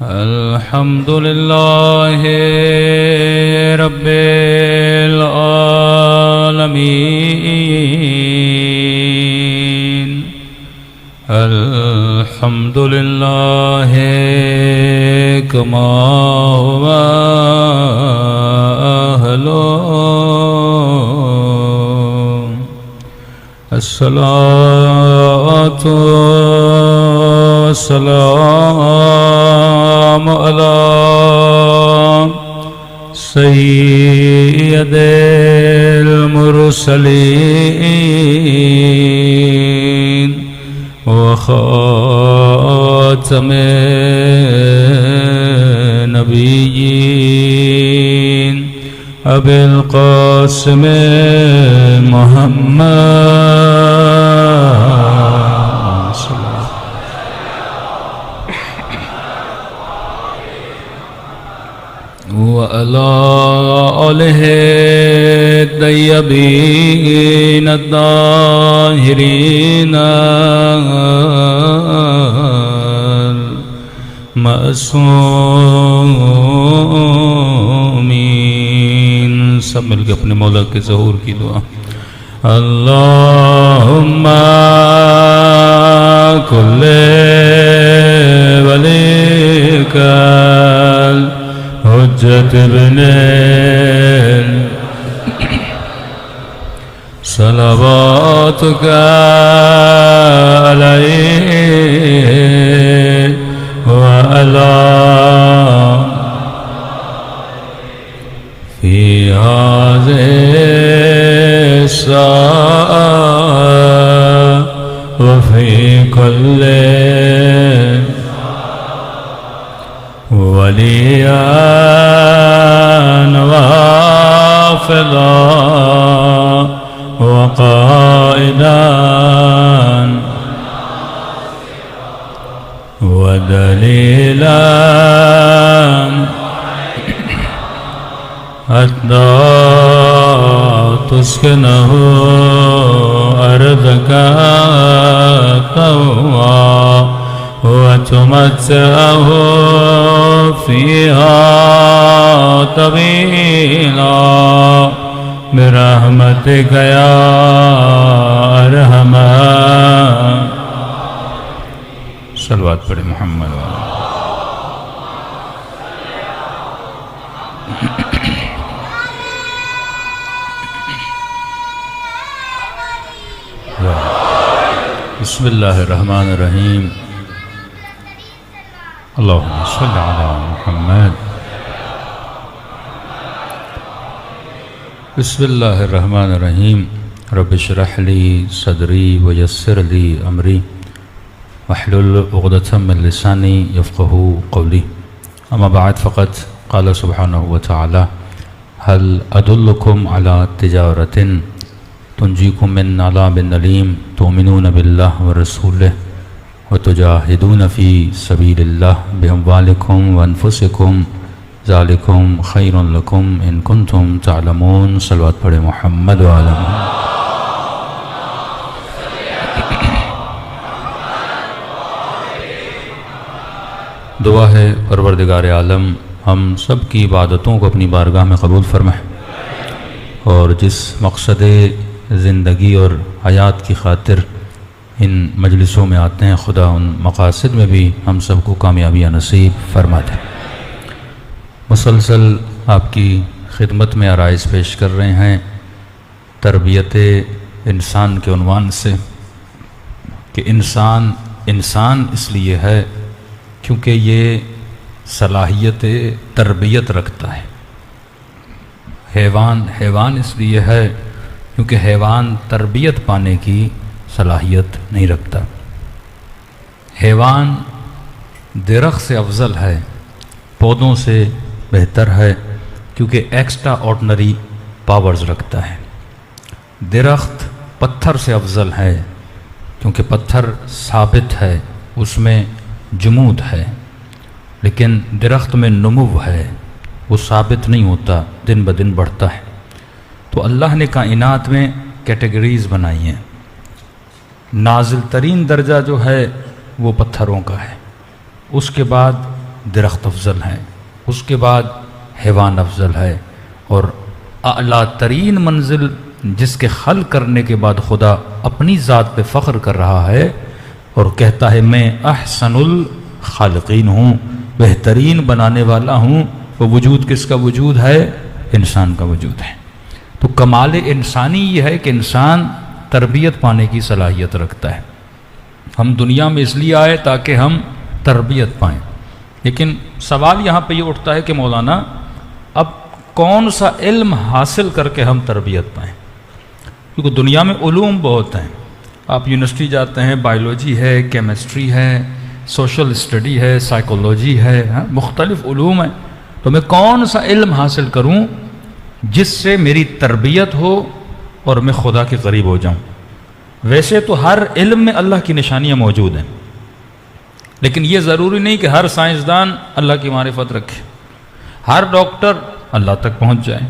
الحمد لله رب العالمين الحمد لله كما هو أهله الصلاة والسلام على سيد المرسلين وخاتم النبيين أبي القاسم محمد وعلى آله الطيبين الطاهرين المعصومين. سب مل کے اپنے مولا کے ظہور کی دعا. اللہم کل ولیک حجت ابن صلواتک علیہ وعلا فی هذه الساعة وفي كل وليا وافلا وقائدا ودليلا حتى تسكنه أرضك طوعا وتمتعه فيها طويلا برحمتك يا أرحم. صلوات پڑھیں محمد. بسم اللہ الرحمن الرحیم. اللہم صل علی محمد. بسم اللہ الرحمن الرحیم. رب اشرح لی صدری ویسر لی امری واحلل عقدۃ من لسانی یفقہوا قولی. اما بعد فقط قال سبحانہ وتعالی هل ادلکم علی تجارۃ تنجیکم من عذاب علیم تؤمنون باللہ ورسولہ وتجاہدون فی سبیل اللہ باموالکم وانفسکم ذالکم خیر لکم ان کنتم تعلمون. صلوات پڑھے محمد وعلی محمد. دعا ہے پروردگار عالم ہم سب کی عبادتوں کو اپنی بارگاہ میں قبول فرمائے اور جس مقصد زندگی اور حیات کی خاطر ان مجلسوں میں آتے ہیں خدا ان مقاصد میں بھی ہم سب کو کامیابیاں نصیب فرما دے. مسلسل آپ کی خدمت میں عرائض پیش کر رہے ہیں تربیت انسان کے عنوان سے کہ انسان اس لیے ہے کیونکہ یہ صلاحیت تربیت رکھتا ہے. حیوان اس لیے ہے کیونکہ حیوان تربیت پانے کی صلاحیت نہیں رکھتا. حیوان درخت سے افضل ہے، پودوں سے بہتر ہے کیونکہ ایکسٹرا آرڈنری پاورز رکھتا ہے. درخت پتھر سے افضل ہے کیونکہ پتھر ثابت ہے، اس میں جمود ہے، لیکن درخت میں نمو ہے، وہ ثابت نہیں ہوتا، دن بدن بڑھتا ہے. تو اللہ نے کائنات میں کیٹیگریز بنائی ہیں. نازل ترین درجہ جو ہے وہ پتھروں کا ہے، اس کے بعد درخت افضل ہیں، اس کے بعد حیوان افضل ہے، اور اعلیٰ ترین منزل جس کے خلق کرنے کے بعد خدا اپنی ذات پہ فخر کر رہا ہے اور کہتا ہے میں احسن الخالقین ہوں، بہترین بنانے والا ہوں، وہ وجود کس کا وجود ہے؟ انسان کا وجود ہے۔ تو کمال انسانی یہ ہے کہ انسان تربیت پانے کی صلاحیت رکھتا ہے۔ ہم دنیا میں اس لیے آئے تاکہ ہم تربیت پائیں، لیکن سوال یہاں پہ یہ اٹھتا ہے کہ مولانا اب کون سا علم حاصل کر کے ہم تربیت پائیں؟ کیونکہ دنیا میں علوم بہت ہیں، آپ یونیورسٹی جاتے ہیں، بائیولوجی ہے، کیمسٹری ہے، سوشل اسٹڈی ہے، سائیکولوجی ہے، مختلف علوم ہیں، تو میں کون سا علم حاصل کروں جس سے میری تربیت ہو اور میں خدا کے قریب ہو جاؤں؟ ویسے تو ہر علم میں اللہ کی نشانیاں موجود ہیں، لیکن یہ ضروری نہیں کہ ہر سائنسدان اللہ کی معرفت رکھے، ہر ڈاکٹر اللہ تک پہنچ جائے،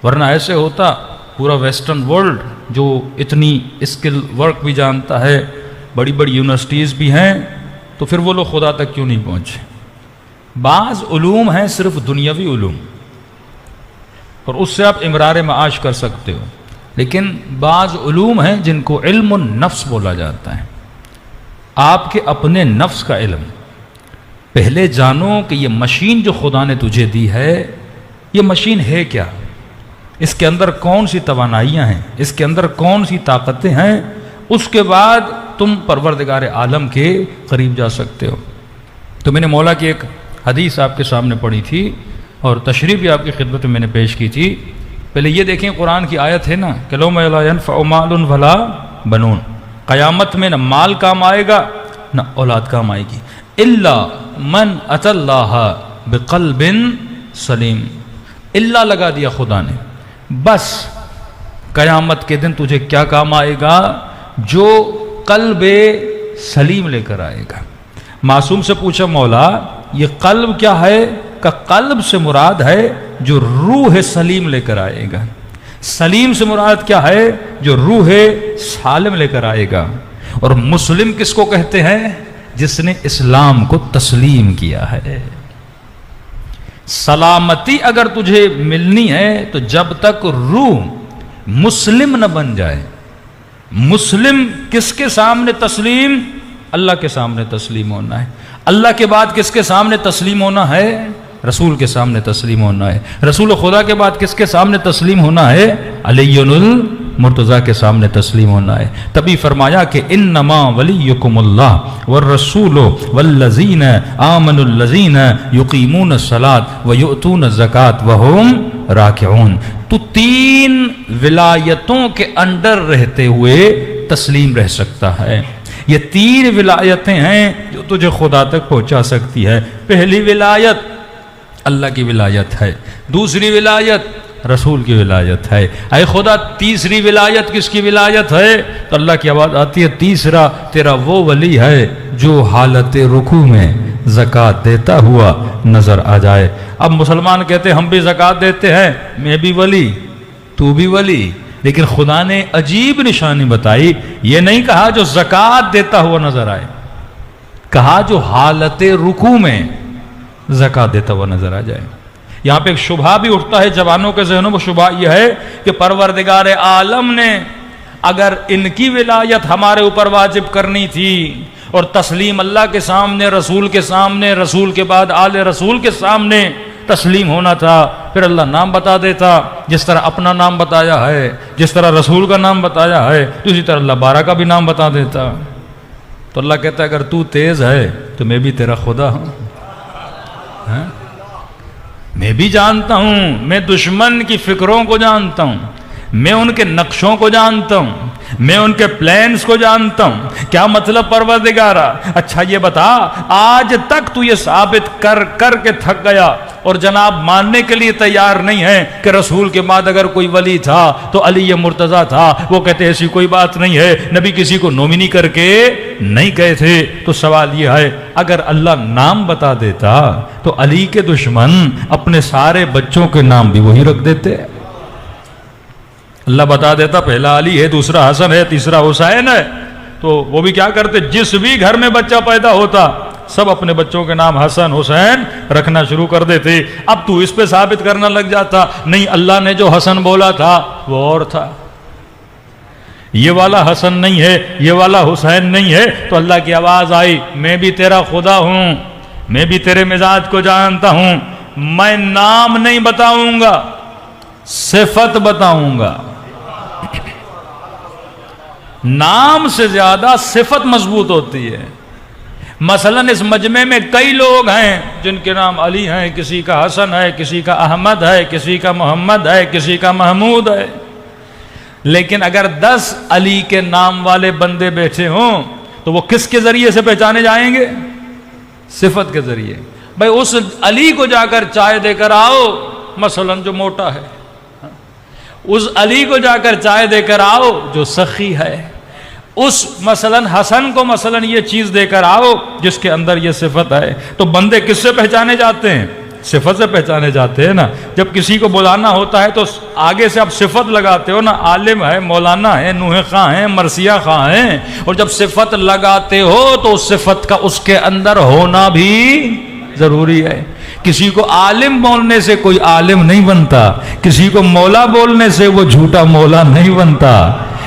ورنہ ایسے ہوتا پورا ویسٹرن ورلڈ جو اتنی اسکل ورک بھی جانتا ہے، بڑی بڑی یونیورسٹیز بھی ہیں، تو پھر وہ لوگ خدا تک کیوں نہیں پہنچے؟ بعض علوم ہیں صرف دنیاوی علوم، اور اس سے آپ امرار معاش کر سکتے ہو، لیکن بعض علوم ہیں جن کو علم النفس بولا جاتا ہے، آپ کے اپنے نفس کا علم۔ پہلے جانو کہ یہ مشین جو خدا نے تجھے دی ہے، یہ مشین ہے کیا، اس کے اندر کون سی توانائیاں ہیں، اس کے اندر کون سی طاقتیں ہیں، اس کے بعد تم پروردگار عالم کے قریب جا سکتے ہو۔ تو میں نے مولا کی ایک حدیث آپ کے سامنے پڑھی تھی اور تشریح بھی آپ کی خدمت میں نے پیش کی تھی۔ پہلے یہ دیکھیں قرآن کی آیت ہے نا کہ یوم لا ینفع مال ولا بنون، قیامت میں نہ مال کام آئے گا نہ اولاد کام آئے گی، الا من اتی اللہ بقلب سلیم، الا لگا دیا خدا نے، بس قیامت کے دن تجھے کیا کام آئے گا؟ جو قلب سلیم لے کر آئے گا۔ معصوم سے پوچھا مولا یہ قلب کیا ہے؟ کہ قلب سے مراد ہے جو روح سلیم لے کر آئے گا، سلیم سے مراد کیا ہے؟ جو روح سالم لے کر آئے گا۔ اور مسلم کس کو کہتے ہیں؟ جس نے اسلام کو تسلیم کیا ہے۔ سلامتی اگر تجھے ملنی ہے تو جب تک روح مسلم نہ بن جائے۔ مسلم کس کے سامنے تسلیم؟ اللہ کے سامنے تسلیم ہونا ہے۔ اللہ کے بعد کس کے سامنے تسلیم ہونا ہے؟ رسول کے سامنے تسلیم ہونا ہے۔ رسول خدا کے بعد کس کے سامنے تسلیم ہونا ہے؟ علی المرتضیٰ کے سامنے تسلیم ہونا ہے۔ تبھی فرمایا کہ انما ولیکم اللہ والرسول والذین آمنوا الذین یقیمون الصلاۃ ویؤتون الزکاۃ وہم راکعون۔ تو تین ولایتوں کے انڈر رہتے ہوئے تسلیم رہ سکتا ہے۔ یہ تین ولایتیں ہیں جو تجھے خدا تک پہنچا سکتی ہے۔ پہلی ولایت اللہ کی ولایت ہے، دوسری ولایت رسول کی ولایت ہے۔ اے خدا تیسری ولایت کس کی ولایت ہے؟ تو اللہ کی آواز آتی ہے تیسرا تیرا وہ ولی ہے جو حالت رکوع میں زکوٰۃ دیتا ہوا نظر آ جائے۔ اب مسلمان کہتے ہیں ہم بھی زکوٰۃ دیتے ہیں، میں بھی ولی تو بھی ولی، لیکن خدا نے عجیب نشانی بتائی، یہ نہیں کہا جو زکوٰۃ دیتا ہوا نظر آئے، کہا جو حالت رکوع میں زکوٰۃ دیتا ہوا نظر آ جائے۔ یہاں پہ ایک شبہ بھی اٹھتا ہے جوانوں کے ذہنوں میں، شبہ یہ ہے کہ پروردگار عالم نے اگر ان کی ولایت ہمارے اوپر واجب کرنی تھی اور تسلیم اللہ کے سامنے، رسول کے سامنے، رسول کے بعد آل رسول کے سامنے تسلیم ہونا تھا، پھر اللہ نام بتا دیتا، جس طرح اپنا نام بتایا ہے، جس طرح رسول کا نام بتایا ہے، اسی طرح اللہ بارہ کا بھی نام بتا دیتا۔ تو اللہ کہتا ہے اگر تو تیز ہے تو میں بھی تیرا خدا ہوں، میں بھی جانتا ہوں، میں دشمن کی فکروں کو جانتا ہوں، میں ان کے نقشوں کو جانتا ہوں، میں ان کے پلانز کو جانتا ہوں۔ کیا مطلب پروردگارا؟ اچھا یہ بتا، آج تک تو یہ ثابت کر کر کے تھک گیا اور جناب ماننے کے لیے تیار نہیں ہے کہ رسول کے بعد اگر کوئی ولی تھا تو علی مرتضیٰ تھا۔ وہ کہتے ایسی کوئی بات نہیں ہے، نبی کسی کو نومینی کر کے نہیں گئے تھے۔ تو سوال یہ ہے اگر اللہ نام بتا دیتا تو علی کے دشمن اپنے سارے بچوں کے نام بھی وہی رکھ دیتے۔ اللہ بتا دیتا پہلا علی ہے، دوسرا حسن ہے، تیسرا حسین ہے، تو وہ بھی کیا کرتے؟ جس بھی گھر میں بچہ پیدا ہوتا سب اپنے بچوں کے نام حسن حسین رکھنا شروع کر دیتے. اب تو اس پہ ثابت کرنا لگ جاتا نہیں اللہ نے جو حسن بولا تھا وہ اور تھا, یہ والا حسن نہیں ہے, یہ والا حسین نہیں ہے. تو اللہ کی آواز آئی میں بھی تیرا خدا ہوں, میں بھی تیرے مزاج کو جانتا ہوں, میں نام نہیں بتاؤں گا صفت بتاؤں گا. نام سے زیادہ صفت مضبوط ہوتی ہے. مثلا اس مجمع میں کئی لوگ ہیں جن کے نام علی ہیں, کسی کا حسن ہے, کسی کا احمد ہے, کسی کا محمد ہے, کسی کا محمود ہے. لیکن اگر 10 علی کے نام والے بندے بیٹھے ہوں تو وہ کس کے ذریعے سے پہچانے جائیں گے؟ صفت کے ذریعے. بھائی اس علی کو جا کر چائے دے کر آؤ, مثلا جو موٹا ہے, اس علی کو جا کر چائے دے کر آؤ جو سخی ہے, اس مثلا حسن کو مثلا یہ چیز دے کر آؤ جس کے اندر یہ صفت ہے. تو بندے کس سے پہچانے جاتے ہیں؟ صفت سے پہچانے جاتے ہیں نا. جب کسی کو بلانا ہوتا ہے تو آگے سے آپ صفت لگاتے ہو نا, عالم ہے, مولانا ہے, نوح خاں ہے, مرثیہ خاں ہے. اور جب صفت لگاتے ہو تو اس صفت کا اس کے اندر ہونا بھی ضروری ہے. کسی کو عالم بولنے سے کوئی عالم نہیں بنتا, کسی کو مولا بولنے سے وہ جھوٹا مولا نہیں بنتا,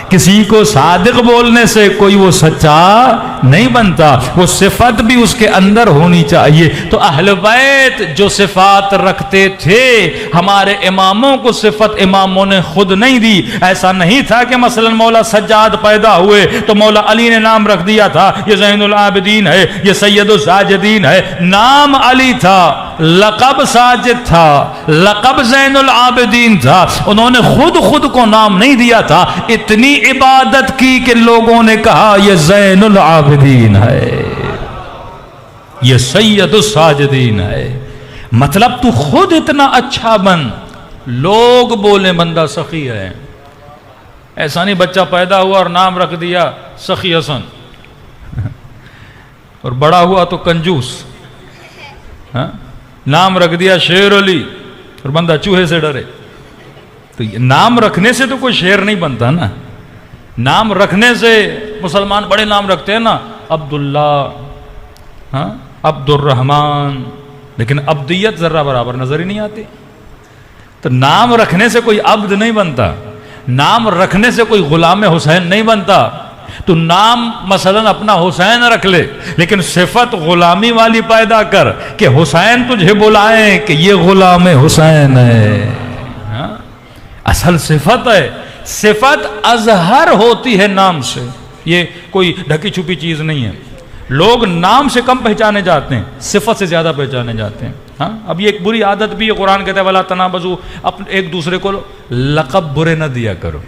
کسی کو صادق بولنے سے کوئی وہ سچا نہیں بنتا. وہ صفت بھی اس کے اندر ہونی چاہیے. تو اہل بیت جو صفات رکھتے تھے, ہمارے اماموں کو صفت اماموں نے خود نہیں دی. ایسا نہیں تھا کہ مثلا مولا سجاد پیدا ہوئے تو مولا علی نے نام رکھ دیا تھا یہ زین العابدین ہے, یہ سید الساجدین ہے. نام علی تھا, لقب ساجد تھا, لقب زین العابدین تھا. انہوں نے خود کو نام نہیں دیا تھا. اتنی عبادت کی کہ لوگوں نے کہا یہ زین العابدین ہے, یہ سید الساجدین ہے. مطلب تو خود اتنا اچھا بن, لوگ بولیں بندہ سخی ہے. ایسا نہیں بچہ پیدا ہوا اور نام رکھ دیا سخی حسن اور بڑا ہوا تو کنجوس, نام رکھ دیا شیر علی اور بندہ چوہے سے ڈرے. تو نام رکھنے سے تو کوئی شیر نہیں بنتا نا. نام رکھنے سے مسلمان بڑے نام رکھتے ہیں نا, عبداللہ, عبد الرحمن, لیکن عبدیت ذرہ برابر نظر ہی نہیں آتی. تو نام رکھنے سے کوئی عبد نہیں بنتا, نام رکھنے سے کوئی غلام حسین نہیں بنتا. تو نام مثلا اپنا حسین رکھ لے, لیکن صفت غلامی والی پیدا کر کہ حسین تجھے بلائیں کہ یہ غلام حسین ہے. اصل صفت ہے. صفت اظہر ہوتی ہے نام سے, یہ کوئی ڈھکی چھپی چیز نہیں ہے. لوگ نام سے کم پہچانے جاتے ہیں, صفت سے زیادہ پہچانے جاتے ہیں. اب یہ ایک بری عادت بھی ہے. قرآن کہتا ہے وَلَا تَنَابَزُوا, ایک دوسرے کو لقب برے نہ دیا کرو.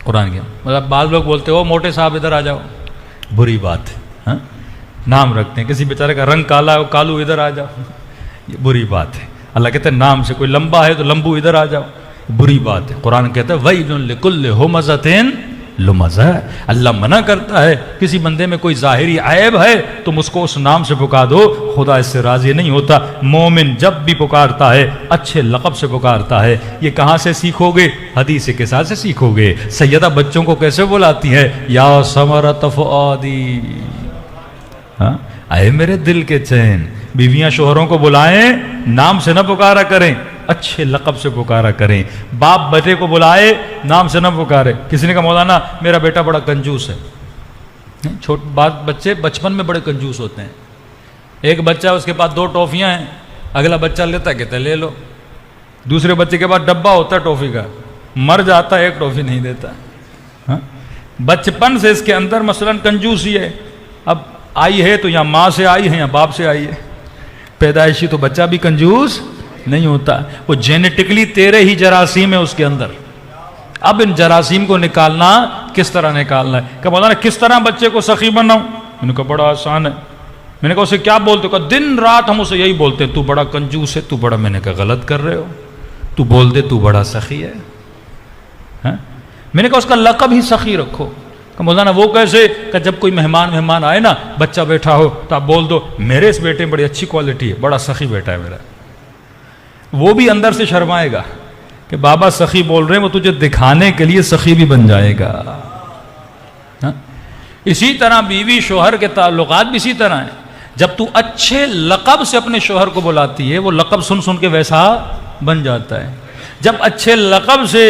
قرآن کیا مطلب بعض لوگ بولتے ہو موٹے صاحب ادھر آ جاؤ, بری بات ہے. نام رکھتے ہیں, کسی بیچارے کا رنگ کالا ہے, کالو ادھر آ جاؤ, یہ بری بات ہے. اللہ کہتے ہیں نام سے, کوئی لمبا ہے تو لمبو ادھر آ جاؤ, بری بات ہے. قرآن کہتا ہے وَيْلٌ لِكُلِّ هُمَزَةٍ لُمَزَةٍ. اللہ منع کرتا ہے کسی بندے میں کوئی ظاہری عیب ہے تم اس کو اس نام سے پکار دو, خدا اس سے راضی نہیں ہوتا. مومن جب بھی پکارتا ہے اچھے لقب سے پکارتا ہے. یہ کہاں سے سیکھو گے؟ حدیث کے ساتھ سے سیکھو گے. سیدہ بچوں کو کیسے بلاتی ہے؟ یا ثمرۃ فؤادی, اے میرے دل کے چین. بیویاں شوہروں کو بلائیں, نام سے نہ پکارا کریں, اچھے لقب سے پکارا کریں. باپ بیٹے کو بلائے, نام سے نہ پکارے. کسی نے کہا مولانا میرا بیٹا بڑا کنجوس ہے. بچے بچپن میں بڑے کنجوس ہوتے ہیں. ایک بچہ اس کے پاس 2 ٹافیاں ہیں, اگلا بچہ لیتا ہے کہتا ہے لے لو. دوسرے بچے کے پاس ڈبہ ہوتا ہے ٹافی کا, مر جاتا ہے 1 ٹافی نہیں دیتا. بچپن سے اس کے اندر مثلا کنجوسی ہے. اب آئی ہے تو یا ماں سے آئی ہے یا باپ سے آئی ہے. پیدائشی تو بچہ بھی کنجوس نہیں ہوتا, وہ جینیٹکلی تیرے ہی جراثیم ہے اس کے اندر. اب ان جراثیم کو نکالنا کس طرح نکالنا ہے؟ کہ مولانا کس طرح بچے کو سخی بناؤں؟ میں نے کہا بڑا آسان ہے. میں نے کہا اسے کیا بولتے ہو؟ کہ دن رات ہم اسے یہی بولتے ہیں, تو بڑا کنجوس ہے, تو بڑا. میں نے کہا غلط کر رہے ہو, تو بول دے تو بڑا سخی ہے. میں نے کہا اس کا لقب ہی سخی رکھو. کہ مولانا وہ کیسے؟ کہ جب کوئی مہمان آئے نا, بچہ بیٹھا ہو تو آپ بول دو میرے اس بیٹے میں بڑی اچھی کوالٹی ہے, بڑا سخی بیٹا ہے میرا. وہ بھی اندر سے شرمائے گا کہ بابا سخی بول رہے ہیں, وہ تجھے دکھانے کے لیے سخی بھی بن جائے گا. اسی طرح بیوی شوہر کے تعلقات بھی اسی طرح ہیں. جب تو اچھے لقب سے اپنے شوہر کو بلاتی ہے وہ لقب سن سن کے ویسا بن جاتا ہے. جب اچھے لقب سے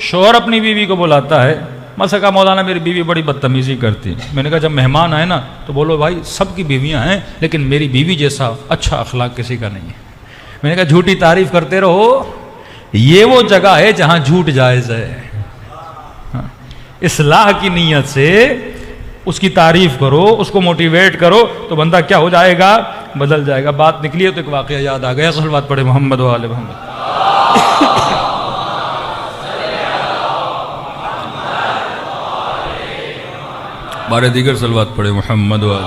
شوہر اپنی بیوی کو بلاتا ہے، مثلا کہا مولانا میری بیوی بڑی بدتمیزی کرتی ہے. میں نے کہا جب مہمان آئے نا تو بولو بھائی سب کی بیویاں ہیں لیکن میری بیوی جیسا اچھا اخلاق کسی کا نہیں ہے. میں نے کہا جھوٹی تعریف کرتے رہو، یہ وہ جگہ ہے جہاں جھوٹ جائز ہے. اصلاح کی نیت سے اس کی تعریف کرو، اس کو موٹیویٹ کرو تو بندہ کیا ہو جائے گا، بدل جائے گا. بات نکلی ہے تو ایک واقعہ یاد آ گیا. صلوات پڑھے محمد و آل محمد. بارے دیگر صلوات پڑھے محمد و آل.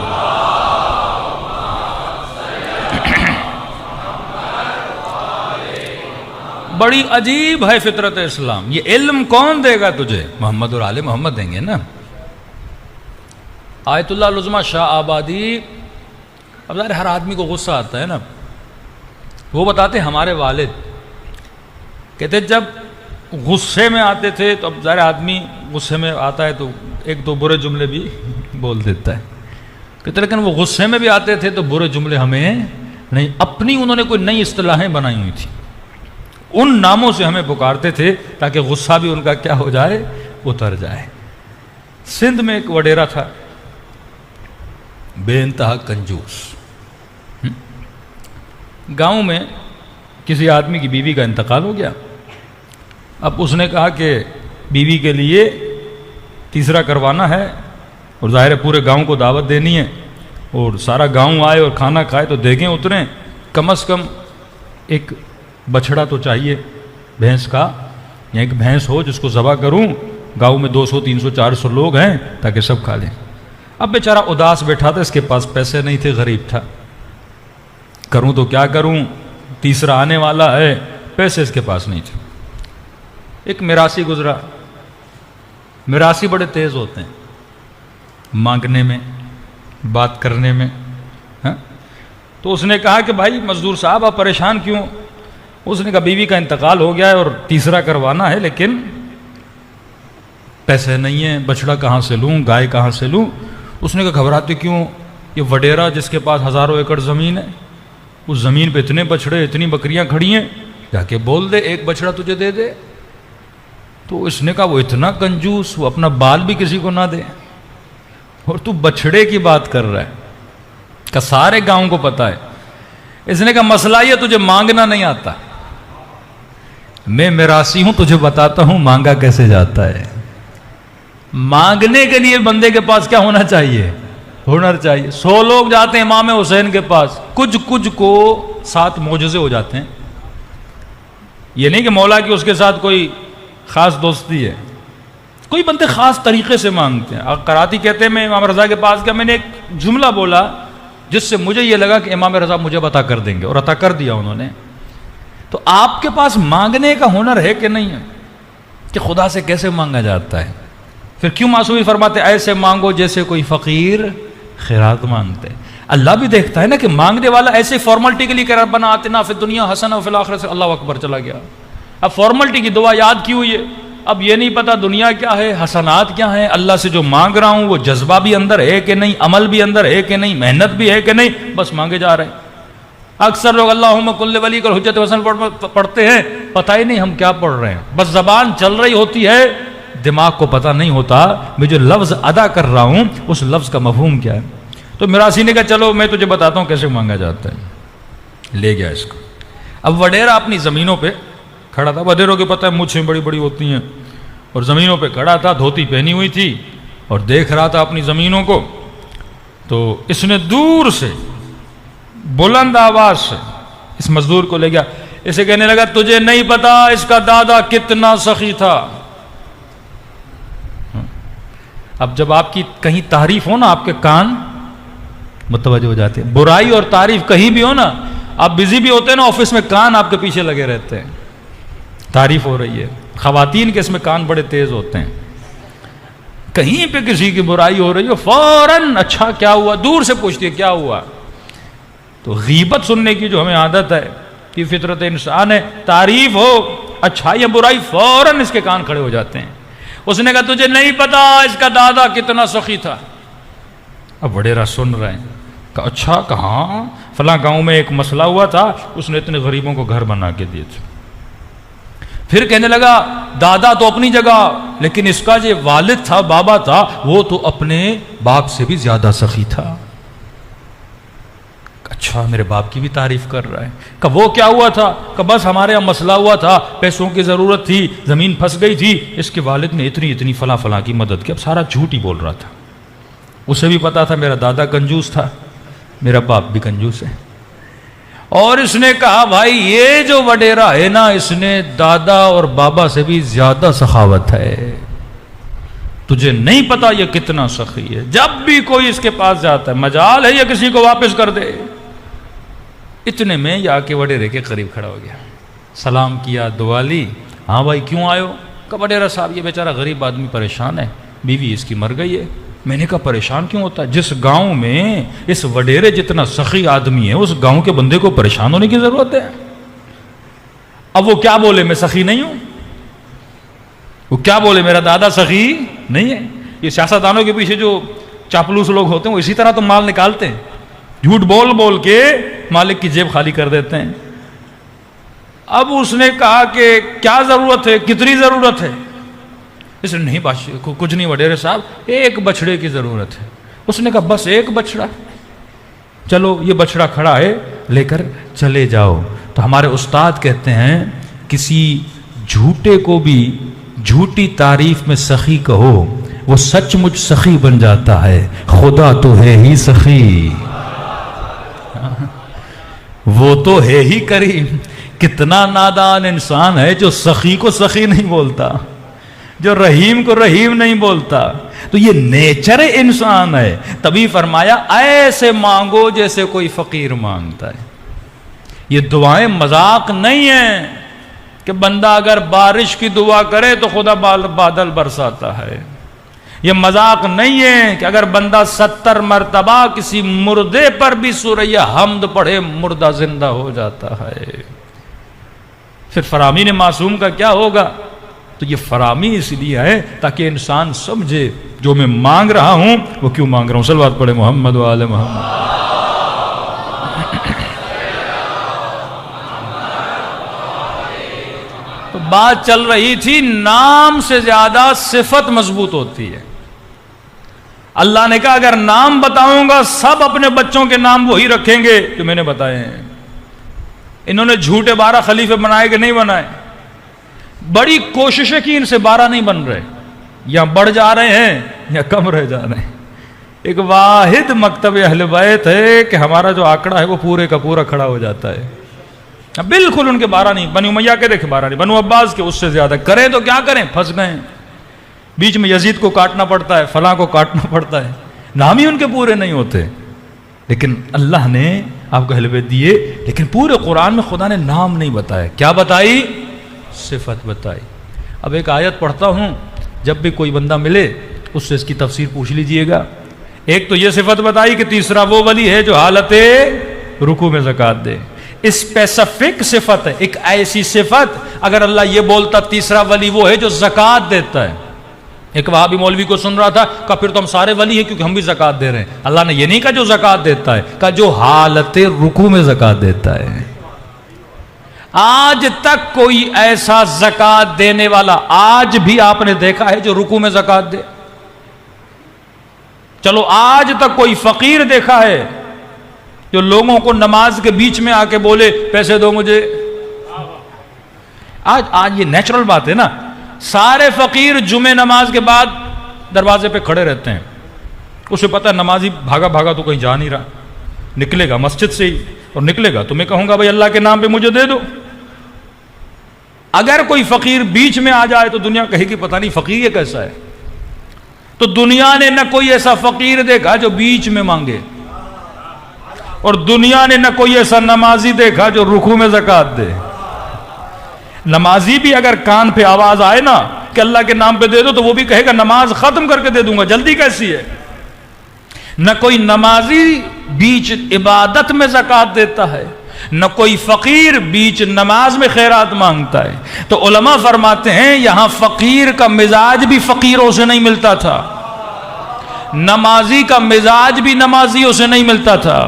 بڑی عجیب ہے فطرت اسلام. یہ علم کون دے گا تجھے؟ محمد اور آل محمد دیں گے نا. آیت اللہ العظمیٰ شاہ آبادی، اب ظاہر ہر آدمی کو غصہ آتا ہے نا. وہ بتاتے ہمارے والد کہتے جب غصے میں آتے تھے تو اب ظاہر آدمی غصے میں آتا ہے تو ایک دو برے جملے بھی بول دیتا ہے. کہتے لیکن وہ غصے میں بھی آتے تھے تو برے جملے ہمیں نہیں، اپنی انہوں نے کوئی نئی اصطلاحیں بنائی ہوئی تھی، ان ناموں سے ہمیں پکارتے تھے تاکہ غصہ بھی ان کا کیا ہو جائے، اتر جائے. سندھ میں ایک وڈیرا تھا بے انتہا کنجوس. گاؤں میں کسی آدمی کی بیوی کا انتقال ہو گیا. اب اس نے کہا کہ بیوی کے لیے تیسرا کروانا ہے اور ظاہر ہے پورے گاؤں کو دعوت دینی ہے اور سارا گاؤں آئے اور کھانا کھائے تو دیگیں اتریں. کم از کم ایک بچھڑا تو چاہیے بھینس کا، یا ایک بھینس ہو جس کو ذبح کروں. گاؤں میں 200 300 400 لوگ ہیں تاکہ سب کھا لیں. اب بیچارہ اداس بیٹھا تھا، اس کے پاس پیسے نہیں تھے، غریب تھا. کروں تو کیا کروں، تیسرا آنے والا ہے، پیسے اس کے پاس نہیں تھے. ایک میراثی گزرا. میراثی بڑے تیز ہوتے ہیں مانگنے میں، بات کرنے میں. تو اس نے کہا کہ بھائی مزدور صاحب آپ پریشان کیوں؟ اس نے کہا بیوی کا انتقال ہو گیا ہے اور تیسرا کروانا ہے لیکن پیسے نہیں ہیں، بچڑا کہاں سے لوں، گائے کہاں سے لوں؟ اس نے کہا گھبراتے کیوں، یہ وڈیرا جس کے پاس ہزاروں ایکڑ زمین ہے، اس زمین پہ اتنے بچڑے اتنی بکریاں کھڑی ہیں، جا کے بول دے ایک بچڑا تجھے دے دے. تو اس نے کہا وہ اتنا کنجوس، وہ اپنا بال بھی کسی کو نہ دے اور تو بچڑے کی بات کر رہا ہے کہ سارے گاؤں کو پتا ہے. اس نے کہا مسئلہ یہ تجھے مانگنا نہیں آتا، میں میراثی ہوں تجھے بتاتا ہوں مانگا کیسے جاتا ہے. مانگنے کے لیے بندے کے پاس کیا ہونا چاہیے، ہنر چاہیے. 100 لوگ جاتے ہیں امام حسین کے پاس، کچھ کو 7 معجزے ہو جاتے ہیں. یہ نہیں کہ مولا کی اس کے ساتھ کوئی خاص دوستی ہے، کوئی بندے خاص طریقے سے مانگتے ہیں. قراتی کہتے ہیں میں امام رضا کے پاس گیا، میں نے ایک جملہ بولا جس سے مجھے یہ لگا کہ امام رضا مجھے عطا کر دیں گے، اور عطا کر دیا انہوں نے. تو آپ کے پاس مانگنے کا ہنر ہے کہ نہیں ہے، کہ خدا سے کیسے مانگا جاتا ہے؟ پھر کیوں معصومی فرماتے ایسے مانگو جیسے کوئی فقیر خیرات مانگتے. اللہ بھی دیکھتا ہے نا کہ مانگنے والا ایسے فارملٹی کے لیے کہہ رہا ربنا آتنا فی الدنیا حسنہ وفی الآخرۃ سے اللہ اکبر چلا گیا. اب فارملٹی کی دعا یاد کی ہوئی ہے، اب یہ نہیں پتا دنیا کیا ہے، حسنات کیا ہیں. اللہ سے جو مانگ رہا ہوں وہ جذبہ بھی اندر ہے کہ نہیں، عمل بھی اندر ہے کہ نہیں، محنت بھی ہے کہ نہیں، بس مانگے جا رہے ہیں. اکثر لوگ اللہم کل ولی کل حجت حسن پڑھتے ہیں، پتہ ہی نہیں ہم کیا پڑھ رہے ہیں، بس زبان چل رہی ہوتی ہے، دماغ کو پتہ نہیں ہوتا میں جو لفظ ادا کر رہا ہوں اس لفظ کا مفہوم کیا ہے. تو میراثی نے کہا چلو میں تجھے بتاتا ہوں کیسے مانگا جاتا ہے. لے گیا اس کو. اب وڈیرا اپنی زمینوں پہ کھڑا تھا. وڈیروں کے پتہ ہے مچھیں بڑی بڑی ہوتی ہیں، اور زمینوں پہ کھڑا تھا، دھوتی پہنی ہوئی تھی اور دیکھ رہا تھا اپنی زمینوں کو. تو اس نے دور سے بلند آواز سے اس مزدور کو لے گیا. اسے کہنے لگا تجھے نہیں پتا اس کا دادا کتنا سخی تھا. اب جب آپ کی کہیں تعریف ہو نا آپ کے کان متوجہ ہو جاتے ہیں. برائی اور تعریف کہیں بھی ہو نا، آپ بزی بھی ہوتے ہیں نا آفس میں، کان آپ کے پیچھے لگے رہتے ہیں. تعریف ہو رہی ہے، خواتین کے اس میں کان بڑے تیز ہوتے ہیں. کہیں پہ کسی کی برائی ہو رہی ہو فوراً اچھا کیا ہوا، دور سے پوچھتی ہے کیا ہوا. تو غیبت سننے کی جو ہمیں عادت ہے کہ فطرت انسان ہے، تعریف ہو اچھائی یا برائی فوراً اس کے کان کھڑے ہو جاتے ہیں. اس نے کہا تجھے نہیں پتا اس کا دادا کتنا سخی تھا. اب وڈیرا سن رہے ہیں. کہا اچھا کہاں؟ فلاں گاؤں میں ایک مسئلہ ہوا تھا، اس نے اتنے غریبوں کو گھر بنا کے دیے تھے۔ پھر کہنے لگا دادا تو اپنی جگہ، لیکن اس کا جو والد تھا، بابا تھا، وہ تو اپنے باپ سے بھی زیادہ سخی تھا۔ اچھا میرے باپ کی بھی تعریف کر رہا ہے۔ کہ وہ کیا ہوا تھا؟ کہ بس ہمارے یہاں مسئلہ ہوا تھا، پیسوں کی ضرورت تھی، زمین پھنس گئی تھی، اس کے والد نے اتنی فلاں فلاں کی مدد کی۔ اب سارا جھوٹ ہی بول رہا تھا، اسے بھی پتا تھا میرا دادا کنجوس تھا، میرا باپ بھی کنجوس ہے۔ اور اس نے کہا بھائی یہ جو وڈیرا ہے نا، اس نے دادا اور بابا سے بھی زیادہ سخاوت ہے، تجھے نہیں پتا یہ کتنا سخی ہے، جب بھی کوئی اس کے پاس جاتا ہے مجال ہے یا کسی کو واپس کر دے۔ اتنے میں یہ آ کے وڈیرے کے قریب کھڑا ہو گیا، سلام کیا، دعا لی۔ ہاں بھائی کیوں آئے ہو؟ کہ وڈیرا صاحب یہ بیچارہ غریب آدمی پریشان ہے، بیوی اس کی مر گئی ہے۔ میں نے کہا پریشان کیوں ہوتا ہے؟ جس گاؤں میں اس وڈیرے جتنا سخی آدمی ہے، اس گاؤں کے بندے کو پریشان ہونے کی ضرورت ہے؟ اب وہ کیا بولے میں سخی نہیں ہوں؟ وہ کیا بولے میرا دادا سخی نہیں ہے؟ یہ سیاستدانوں کے پیچھے جو چاپلوس لوگ ہوتے ہیں وہ اسی طرح تو مال نکالتے ہیں، جھوٹ بول بول کے مالک کی جیب خالی کر دیتے ہیں۔ اب اس نے کہا کہ کیا ضرورت ہے، کتنی ضرورت ہے؟ اس نے نہیں بادشاہ کچھ نہیں وڈیرے صاحب، ایک بچڑے کی ضرورت ہے۔ اس نے کہا بس ایک بچڑا؟ چلو یہ بچڑا کھڑا ہے، لے کر چلے جاؤ۔ تو ہمارے استاد کہتے ہیں کسی جھوٹے کو بھی جھوٹی تعریف میں سخی کہو، وہ سچ مچ سخی بن جاتا ہے، خدا تو ہے ہی سخی، وہ تو ہے ہی کریم۔ کتنا نادان انسان ہے جو سخی کو سخی نہیں بولتا، جو رحیم کو رحیم نہیں بولتا۔ تو یہ نیچر انسان ہے۔ تبھی فرمایا ایسے مانگو جیسے کوئی فقیر مانگتا ہے۔ یہ دعائیں مذاق نہیں ہیں کہ بندہ اگر بارش کی دعا کرے تو خدا بادل برساتا ہے۔ یہ مذاق نہیں ہے کہ اگر بندہ 70 مرتبہ کسی مردے پر بھی سورہ حمد پڑھے مردہ زندہ ہو جاتا ہے۔ پھر فرامین معصوم کا کیا ہوگا؟ تو یہ فرامی اس لیے ہے تاکہ انسان سمجھے جو میں مانگ رہا ہوں وہ کیوں مانگ رہا ہوں۔ صلوات پڑھے محمد و آل محمد۔ تو بات چل رہی تھی نام سے زیادہ صفت مضبوط ہوتی ہے۔ اللہ نے کہا اگر نام بتاؤں گا سب اپنے بچوں کے نام وہی رکھیں گے جو میں نے بتائے ہیں۔ انہوں نے جھوٹے 12 خلیفے بنائے کہ نہیں بنائے؟ بڑی کوششیں کی، ان سے 12 نہیں بن رہے، یا بڑھ جا رہے ہیں یا کم رہ جا رہے ہیں۔ ایک واحد مکتب اہل بیت ہے کہ ہمارا جو آنکڑا ہے وہ پورے کا پورا کھڑا ہو جاتا ہے۔ بالکل ان کے 12 نہیں، بنو امیہ کے دیکھے 12 نہیں، بنو عباس کے اس سے زیادہ۔ کریں تو کیا کریں، پھنس گئے ہیں، بیچ میں یزید کو کاٹنا پڑتا ہے، فلاں کو کاٹنا پڑتا ہے، نام ہی ان کے پورے نہیں ہوتے۔ لیکن اللہ نے آپ کو اہل بیت دیے، لیکن پورے قرآن میں خدا نے نام نہیں بتایا۔ کیا بتائی؟ صفت بتائی۔ اب ایک آیت پڑھتا ہوں، جب بھی کوئی بندہ ملے اس سے اس کی تفسیر پوچھ لیجئے گا۔ ایک تو یہ صفت بتائی کہ تیسرا وہ ولی ہے جو حالت رکوع میں زکوٰۃ دے۔ اسپیسیفک صفت ہے، ایک ایسی صفت اگر اللہ یہ بولتا تیسرا ولی وہ ہے جو زکوٰۃ دیتا ہے۔ ایک وہابی مولوی کو سن رہا تھا، کہا پھر تو ہم سارے ولی ہیں کیونکہ ہم بھی زکوٰۃ دے رہے ہیں۔ اللہ نے یہ نہیں کہا جو زکوٰۃ دیتا ہے، کہا جو حالت رکوع میں زکوٰۃ دیتا ہے۔ آج تک کوئی ایسا زکوٰۃ دینے والا آج بھی آپ نے دیکھا ہے جو رکوع میں زکوٰۃ دے؟ چلو آج تک کوئی فقیر دیکھا ہے جو لوگوں کو نماز کے بیچ میں آ کے بولے پیسے دو مجھے؟ آج یہ نیچرل بات ہے نا، سارے فقیر جمعہ نماز کے بعد دروازے پہ کھڑے رہتے ہیں، اسے پتہ ہے نمازی بھاگا بھاگا تو کہیں جا نہیں رہا، نکلے گا مسجد سے ہی اور نکلے گا تو میں کہوں گا بھائی اللہ کے نام پہ مجھے دے دو۔ اگر کوئی فقیر بیچ میں آ جائے تو دنیا کہے گی پتہ نہیں فقیر یہ کیسا ہے۔ تو دنیا نے نہ کوئی ایسا فقیر دیکھا جو بیچ میں مانگے، اور دنیا نے نہ کوئی ایسا نمازی دیکھا جو رکوع میں زکوٰۃ دے۔ نمازی بھی اگر کان پہ آواز آئے نا کہ اللہ کے نام پہ دے دو تو وہ بھی کہے گا نماز ختم کر کے دے دوں گا، جلدی کیسی ہے۔ نہ کوئی نمازی بیچ عبادت میں زکوٰۃ دیتا ہے، نہ کوئی فقیر بیچ نماز میں خیرات مانگتا ہے۔ تو علماء فرماتے ہیں یہاں فقیر کا مزاج بھی فقیروں سے نہیں ملتا تھا، نمازی کا مزاج بھی نمازیوں سے نہیں ملتا تھا،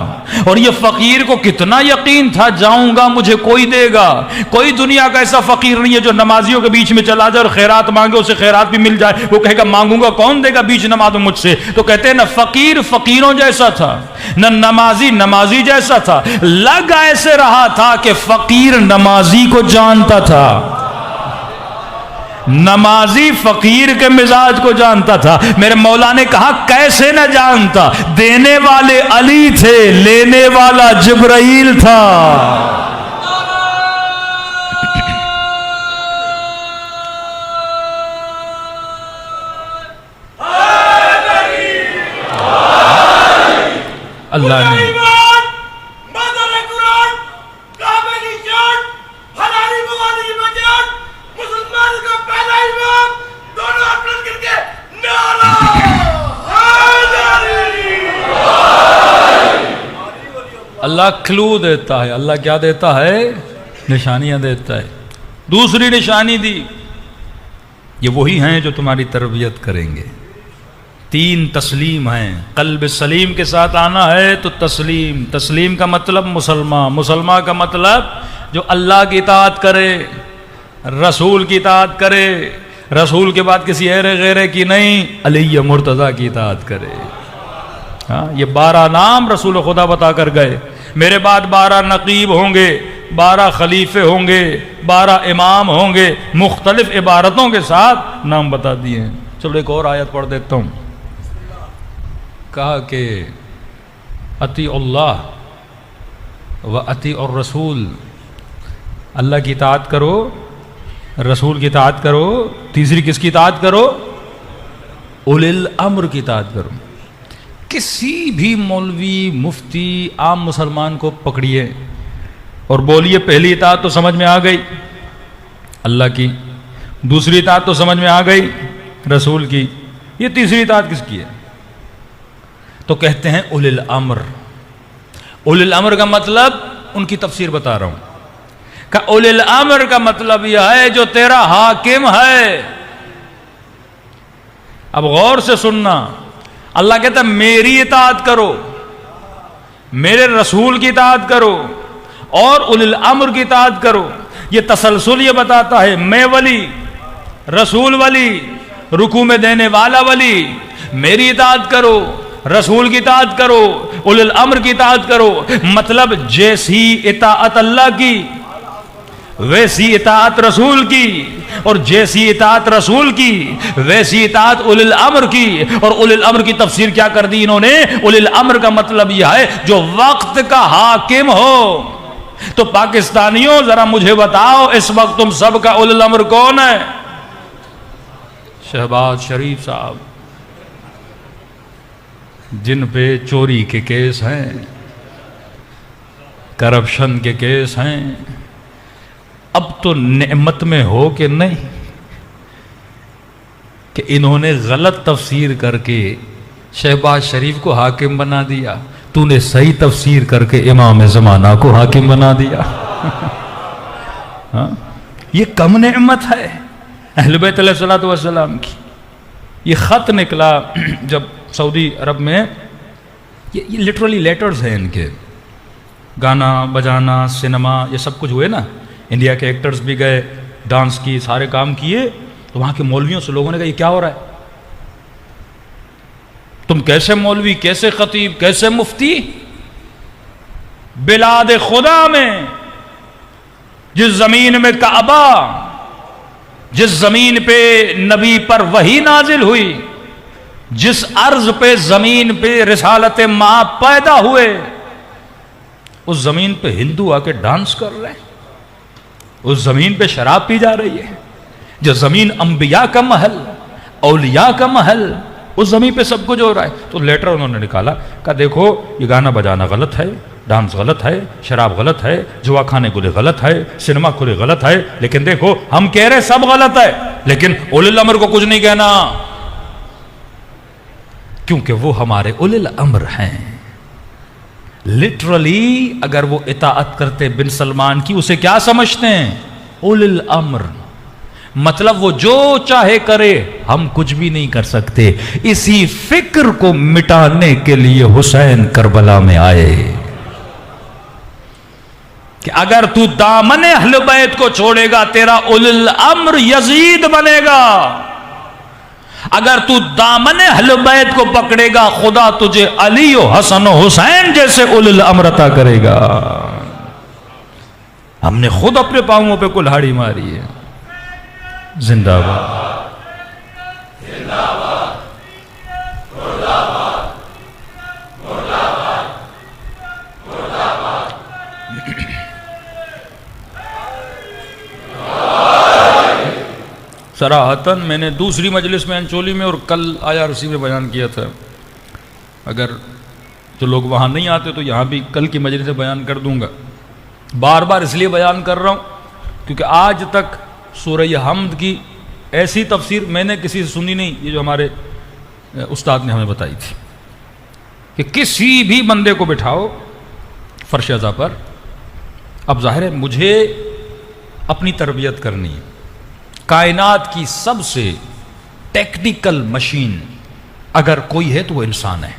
اور یہ فقیر کو کتنا یقین تھا جاؤں گا مجھے کوئی دے گا۔ کوئی دنیا کا ایسا فقیر نہیں ہے جو نمازیوں کے بیچ میں چلا جائے اور خیرات مانگے، اسے خیرات بھی مل جائے، وہ کہے گا مانگوں گا کون دے گا بیچ نماز مجھ سے۔ تو کہتے ہیں نہ فقیر فقیروں جیسا تھا، نہ نمازی نمازی جیسا تھا، لگ ایسے رہا تھا کہ فقیر نمازی کو جانتا تھا، نمازی فقیر کے مزاج کو جانتا تھا۔ میرے مولا نے کہا کیسے نہ جانتا، دینے والے علی تھے، لینے والا جبرائیل تھا۔ اللہ نے اللہ کلو دیتا ہے، اللہ کیا دیتا ہے؟ نشانیاں دیتا ہے۔ دوسری نشانی دی، یہ وہی ہیں جو تمہاری تربیت کریں گے۔ 3 تسلیم ہیں، قلب سلیم کے ساتھ آنا ہے تو تسلیم، تسلیم کا مطلب مسلمان، مسلمان کا مطلب جو اللہ کی اطاعت کرے، رسول کی اطاعت کرے، رسول کے بعد کسی غیرے کی نہیں، علی مرتضیٰ کی اطاعت کرے۔ ہاں، یہ 12 نام رسول خدا بتا کر گئے، میرے بعد 12 نقیب ہوں گے، 12 خلیفے ہوں گے، 12 امام ہوں گے، مختلف عبارتوں کے ساتھ نام بتا دیے ہیں۔ چلو ایک اور آیت پڑھ دیتا ہوں۔ کہا کہ اطیع اللہ و اطیع الرسول، اللہ کی اطاعت کرو، رسول کی اطاعت کرو، تیسری کس کی اطاعت کرو؟ اولی الامر کی اطاعت کرو۔ کسی بھی مولوی مفتی عام مسلمان کو پکڑیے اور بولیے پہلی اطاعت تو سمجھ میں آ گئی اللہ کی، دوسری اطاعت تو سمجھ میں آ گئی رسول کی، یہ تیسری اطاعت کس کی ہے؟ تو کہتے ہیں اولی الامر۔ اولی الامر کا مطلب ان کی تفسیر بتا رہا ہوں کہ اولی الامر کا مطلب یہ ہے جو تیرا حاکم ہے۔ اب غور سے سننا، اللہ کہتا ہے میری اطاعت کرو، میرے رسول کی اطاعت کرو اور اولی الامر کی اطاعت کرو۔ یہ تسلسل یہ بتاتا ہے میں ولی، رسول ولی، رکوع میں دینے والا ولی، میری اطاعت کرو، رسول کی اطاعت کرو، اولی الامر کی اطاعت کرو۔ مطلب جیسی اطاعت اللہ کی ویسی اطاعت رسول کی، اور جیسی اطاعت رسول کی ویسی اطاعت اولی الامر کی۔ اور اولی الامر کی تفسیر کیا کر دی انہوں نے؟ اولی الامر کا مطلب یہ ہے جو وقت کا حاکم ہو۔ تو پاکستانیوں ذرا مجھے بتاؤ اس وقت تم سب کا اولی الامر کون ہے؟ شہباز شریف صاحب، جن پہ چوری کے کیس ہیں، کرپشن کے کیس ہیں، اب تو نعمت میں ہو کہ نہیں کہ انہوں نے غلط تفسیر کر کے شہباز شریف کو حاکم بنا دیا، تو نے صحیح تفسیر کر کے امام زمانہ کو حاکم بنا دیا۔ یہ کم نعمت ہے اہل بیت علیہ الصلوۃ والسلام کی۔ یہ خط نکلا جب سعودی عرب میں، یہ لٹرلی لیٹرز ہیں ان کے، گانا بجانا سنیما یہ سب کچھ ہوئے نا، انڈیا کے ایکٹرز بھی گئے، ڈانس کی سارے کام کیے، تو وہاں کے مولویوں سے لوگوں نے کہا یہ کیا ہو رہا ہے؟ تم کیسے مولوی، کیسے خطیب، کیسے مفتی؟ بلاد خدا میں، جس زمین میں کعبہ، جس زمین پہ نبی پر وحی نازل ہوئی، جس ارض پہ زمین پہ رسالت ماں پیدا ہوئے، اس زمین پہ ہندو آ کے ڈانس کر رہے ہیں، اس زمین پہ شراب پی جا رہی ہے، جو زمین انبیاء کا محل، اولیاء کا محل، اس زمین پہ سب کچھ ہو رہا ہے۔ تو لیٹر انہوں نے نکالا کہ دیکھو یہ گانا بجانا غلط ہے، ڈانس غلط ہے، شراب غلط ہے، جوا کھانے گلے غلط ہے، سنیما کھلے غلط ہے، لیکن دیکھو ہم کہہ رہے سب غلط ہے، لیکن اولی الامر کو کچھ نہیں کہنا، کیونکہ وہ ہمارے اولی الامر ہیں۔ لٹرلی اگر وہ اطاعت کرتے بن سلمان کی، اسے کیا سمجھتے ہیں؟ اولی الامر۔ مطلب وہ جو چاہے کرے، ہم کچھ بھی نہیں کر سکتے۔ اسی فکر کو مٹانے کے لیے حسین کربلا میں آئے کہ اگر تو دامن اہل بیت کو چھوڑے گا تیرا اولو الامر یزید بنے گا، اگر تو دامن اہل بیت کو پکڑے گا خدا تجھے علی و حسن و حسین جیسے اولو الامر عطا کرے گا۔ ہم نے خود اپنے پاؤں پہ کلہاڑی ماری ہے۔ زندہ باد، زندہ باد، مردہ باد، مردہ باد، مردہ باد۔ صراحتاً میں نے دوسری مجلس میں انچولی میں اور کل IRC میں بیان کیا تھا، اگر جو لوگ وہاں نہیں آتے تو یہاں بھی کل کی مجلس سے بیان کر دوں گا۔ بار بار اس لیے بیان کر رہا ہوں کیونکہ آج تک سورہ حمد کی ایسی تفسیر میں نے کسی سے سنی نہیں، یہ جو ہمارے استاد نے ہمیں بتائی تھی کہ کسی بھی بندے کو بٹھاؤ فرش ازا پر، اب ظاہر ہے مجھے اپنی تربیت کرنی ہے۔ کائنات کی سب سے ٹیکنیکل مشین اگر کوئی ہے تو وہ انسان ہے،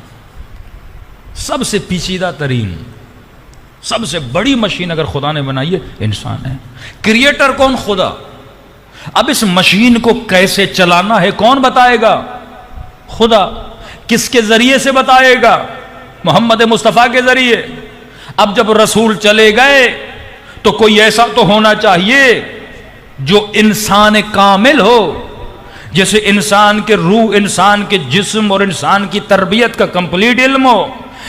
سب سے پیچیدہ ترین، سب سے بڑی مشین اگر خدا نے بنائی ہے انسان ہے۔ کریٹر کون؟ خدا۔ اب اس مشین کو کیسے چلانا ہے کون بتائے گا؟ خدا۔ کس کے ذریعے سے بتائے گا؟ محمد مصطفیٰ کے ذریعے۔ اب جب رسول چلے گئے تو کوئی ایسا تو ہونا چاہیے جو انسان کامل ہو، جیسے انسان کے روح، انسان کے جسم اور انسان کی تربیت کا کمپلیٹ علم ہو۔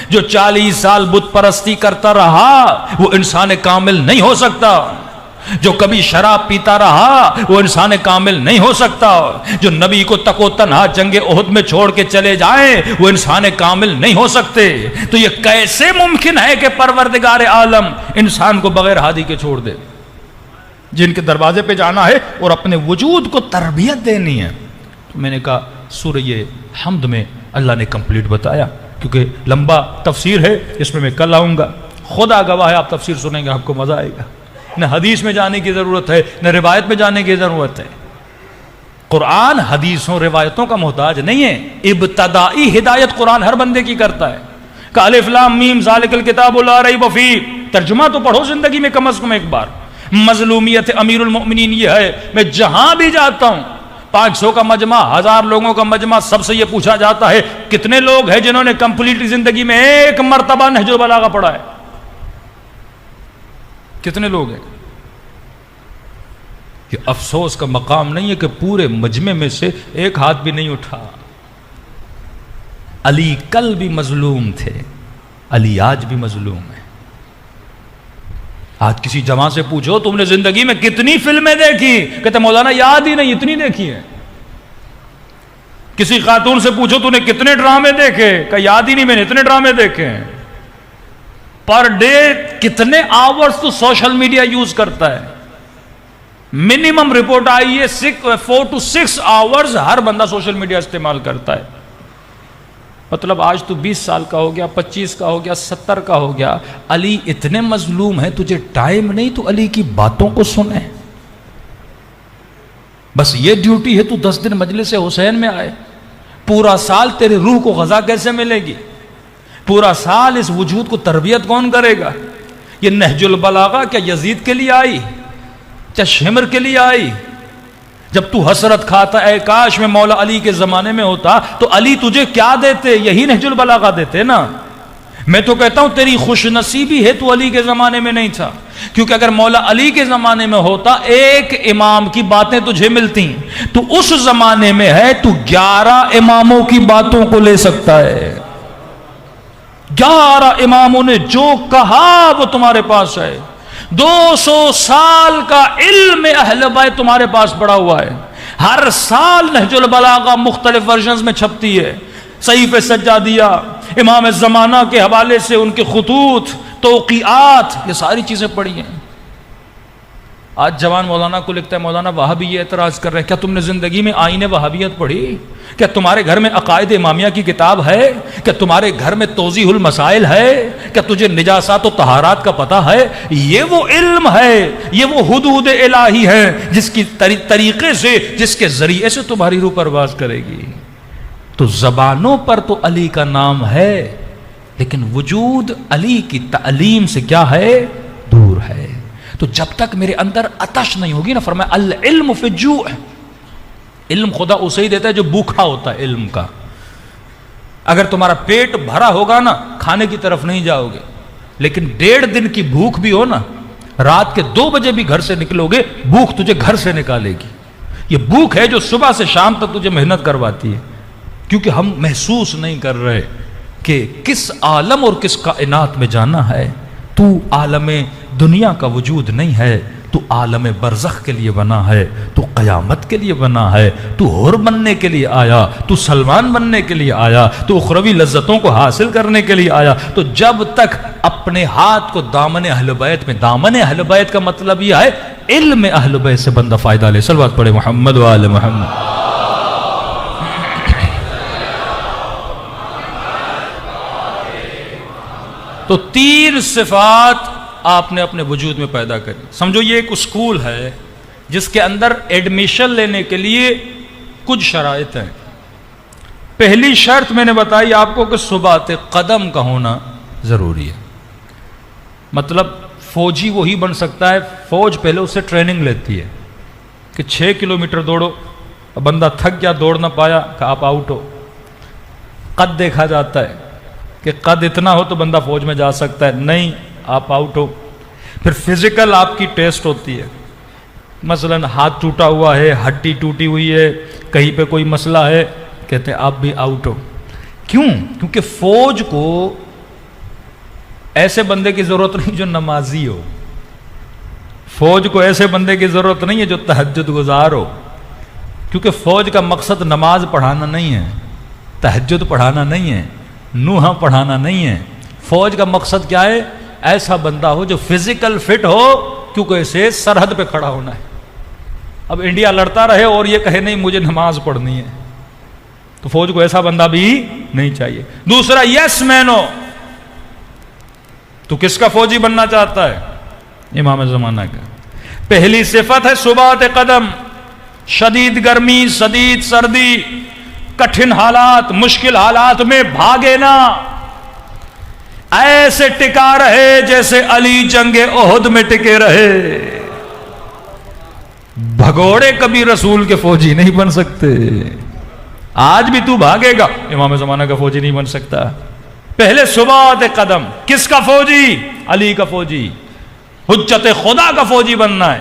جو 40 سال بت پرستی کرتا رہا وہ انسان کامل نہیں ہو سکتا۔ جو کبھی شراب پیتا رہا وہ انسان کامل نہیں ہو سکتا۔ جو نبی کو تک و تنہا جنگ احد میں چھوڑ کے چلے جائیں وہ انسان کامل نہیں ہو سکتے۔ تو یہ کیسے ممکن ہے کہ پروردگار عالم انسان کو بغیر ہادی کے چھوڑ دے؟ جن کے دروازے پہ جانا ہے اور اپنے وجود کو تربیت دینی ہے۔ تو میں نے کہا سورہ حمد میں اللہ نے کمپلیٹ بتایا، کیونکہ لمبا تفسیر ہے، اس میں کل آؤں گا۔ خدا گواہ ہے آپ تفسیر سنیں گے آپ کو مزہ آئے گا۔ نہ حدیث میں جانے کی ضرورت ہے نہ روایت میں جانے کی ضرورت ہے۔ قرآن حدیثوں روایتوں کا محتاج نہیں ہے۔ ابتدائی ہدایت قرآن ہر بندے کی کرتا ہے کہ الف لام میم ذالک الکتاب لا ریب فیہ، ترجمہ تو پڑھو زندگی میں کم از کم ایک بار۔ مظلومیت امیر المؤمنین یہ ہے، میں جہاں بھی جاتا ہوں 500 کا مجمع، 1000 لوگوں کا مجمع، سب سے یہ پوچھا جاتا ہے کتنے لوگ ہیں جنہوں نے کمپلیٹ زندگی میں ایک مرتبہ نہج البلاغہ پڑھا ہے؟ کتنے لوگ ہیں؟ یہ افسوس کا مقام نہیں ہے کہ پورے مجمع میں سے ایک ہاتھ بھی نہیں اٹھا۔ علی کل بھی مظلوم تھے، علی آج بھی مظلوم ہے۔ آج کسی جوان سے پوچھو تم نے زندگی میں کتنی فلمیں دیکھی، کہتے مولانا یاد ہی نہیں، اتنی دیکھی ہے۔ کسی خاتون سے پوچھو تو نے کتنے ڈرامے دیکھے، کہ یاد ہی نہیں، میں نے اتنے ڈرامے دیکھے ہیں۔ پر ڈے کتنے آورز تو سوشل میڈیا یوز کرتا ہے؟ منیمم رپورٹ آئی ہے 4 to 6 آورز ہر بندہ سوشل میڈیا استعمال کرتا ہے۔ مطلب آج تو 20 سال کا ہو گیا، 25 کا ہو گیا، 70 کا ہو گیا، علی اتنے مظلوم ہے، تجھے ٹائم نہیں تو علی کی باتوں کو سنے؟ بس یہ ڈیوٹی ہے تو 10 دن مجلس حسین میں آئے، پورا سال تیرے روح کو غذا کیسے ملے گی؟ پورا سال اس وجود کو تربیت کون کرے گا؟ یہ نہج البلاغہ کیا یزید کے لیے آئی؟ کیا شمر کے لیے آئی؟ جب تو حسرت کھاتا اے کاش میں مولا علی کے زمانے میں ہوتا تو علی تجھے کیا دیتے؟ یہی نہج البلاغہ دیتے نا۔ میں تو کہتا ہوں تیری خوش نصیبی ہے تو علی کے زمانے میں نہیں تھا، کیونکہ اگر مولا علی کے زمانے میں ہوتا ایک امام کی باتیں تجھے ملتی، تو اس زمانے میں ہے تو 11 اماموں کی باتوں کو لے سکتا ہے۔ 11 اماموں نے جو کہا وہ تمہارے پاس ہے۔ 200 سال کا علم اہل بیت تمہارے پاس پڑا ہوا ہے۔ ہر سال نہج البلاغہ مختلف ورژنز میں چھپتی ہے۔ صحیفہ سجادیہ، امام زمانہ کے حوالے سے ان کے خطوط، توقیعات، یہ ساری چیزیں پڑھی ہیں۔ آج جوان مولانا کو لکھتا ہے، مولانا وہابی یہ اعتراض کر رہے ہیں، کیا تم نے زندگی میں آئین وہابیت پڑھی؟ کیا تمہارے گھر میں عقائد امامیہ کی کتاب ہے؟ کیا تمہارے گھر میں توضیح المسائل ہے؟ کیا تجھے نجاسات و طہارات کا پتہ ہے؟ یہ وہ علم ہے، یہ وہ حدود الہی ہے جس کی طریقے سے، جس کے ذریعے سے تمہاری روح پرواز کرے گی۔ تو زبانوں پر تو علی کا نام ہے، لیکن وجود علی کی تعلیم سے کیا ہے؟ دور ہے۔ تو جب تک میرے اندر عطش نہیں ہوگی نا، فرمایا العلم فی الجوع، علم خدا اسے ہی دیتا ہے جو بھوکا ہوتا ہے علم کا۔ اگر تمہارا پیٹ بھرا ہوگا نا، کھانے کی طرف نہیں جاؤ گے، لیکن 1.5 دن کی بھوک بھی ہو نا، رات کے 2 بجے بھی گھر سے نکلو گے، بھوک تجھے گھر سے نکالے گی۔ یہ بھوک ہے جو صبح سے شام تک تجھے محنت کرواتی ہے، کیونکہ ہم محسوس نہیں کر رہے کہ کس عالم اور کس کائنات میں جانا ہے۔ تو عالم دنیا کا وجود نہیں ہے، تو عالم برزخ کے لیے بنا ہے، تو قیامت کے لیے بنا ہے، تو حور بننے کے لیے آیا، تو سلمان بننے کے لیے آیا، تو اخروی لذتوں کو حاصل کرنے کے لیے آیا۔ تو جب تک اپنے ہاتھ کو دامن اہل بیت میں، دامن اہل بیت کا مطلب یہ ہے علم اہل بیت سے بندہ فائدہ لے۔ صلوات پڑھے محمد و آل محمد۔ تو 3 صفات آپ نے اپنے وجود میں پیدا کری۔ سمجھو یہ ایک اسکول ہے جس کے اندر ایڈمیشن لینے کے لیے کچھ شرائط ہیں۔ پہلی شرط میں نے بتائی آپ کو کہ ثبات قدم کا ہونا ضروری ہے۔ مطلب فوجی وہی بن سکتا ہے، فوج پہلے اس سے ٹریننگ لیتی ہے کہ 6 کلومیٹر دوڑو، بندہ تھک گیا، دوڑ نہ پایا کہ آپ آؤٹ ہو۔ قد دیکھا جاتا ہے کہ قد اتنا ہو تو بندہ فوج میں جا سکتا ہے، نہیں آپ آؤٹ ہو۔ پھر فزیکل آپ کی ٹیسٹ ہوتی ہے، مثلا ہاتھ ٹوٹا ہوا ہے، ہڈی ٹوٹی ہوئی ہے، کہیں پہ کوئی مسئلہ ہے، کہتے ہیں آپ بھی آؤٹ ہو۔ کیوں؟ کیونکہ فوج کو ایسے بندے کی ضرورت نہیں جو نمازی ہو، فوج کو ایسے بندے کی ضرورت نہیں ہے جو تہجد گزار ہو، کیونکہ فوج کا مقصد نماز پڑھانا نہیں ہے، تہجد پڑھانا نہیں ہے، نوحہ پڑھانا نہیں ہے۔ فوج کا مقصد کیا ہے؟ ایسا بندہ ہو جو فزیکل فٹ ہو، کیونکہ اسے سرحد پہ کھڑا ہونا ہے۔ اب انڈیا لڑتا رہے اور یہ کہے نہیں مجھے نماز پڑھنی ہے، تو فوج کو ایسا بندہ بھی نہیں چاہیے۔ دوسرا یس مین ہو۔ تو کس کا فوجی بننا چاہتا ہے؟ امام زمانہ کا۔ پہلی صفت ہے ثبات قدم، شدید گرمی، شدید سردی، کٹھن حالات، مشکل حالات میں بھاگے نا، ایسے ٹکا رہے جیسے علی جنگ احد میں ٹکے رہے۔ بھگوڑے کبھی رسول کے فوجی نہیں بن سکتے۔ آج بھی تو بھاگے گا، امام زمانہ کا فوجی نہیں بن سکتا۔ پہلے ثبات قدم، کس کا فوجی؟ علی کا فوجی، حجت خدا کا فوجی بننا ہے۔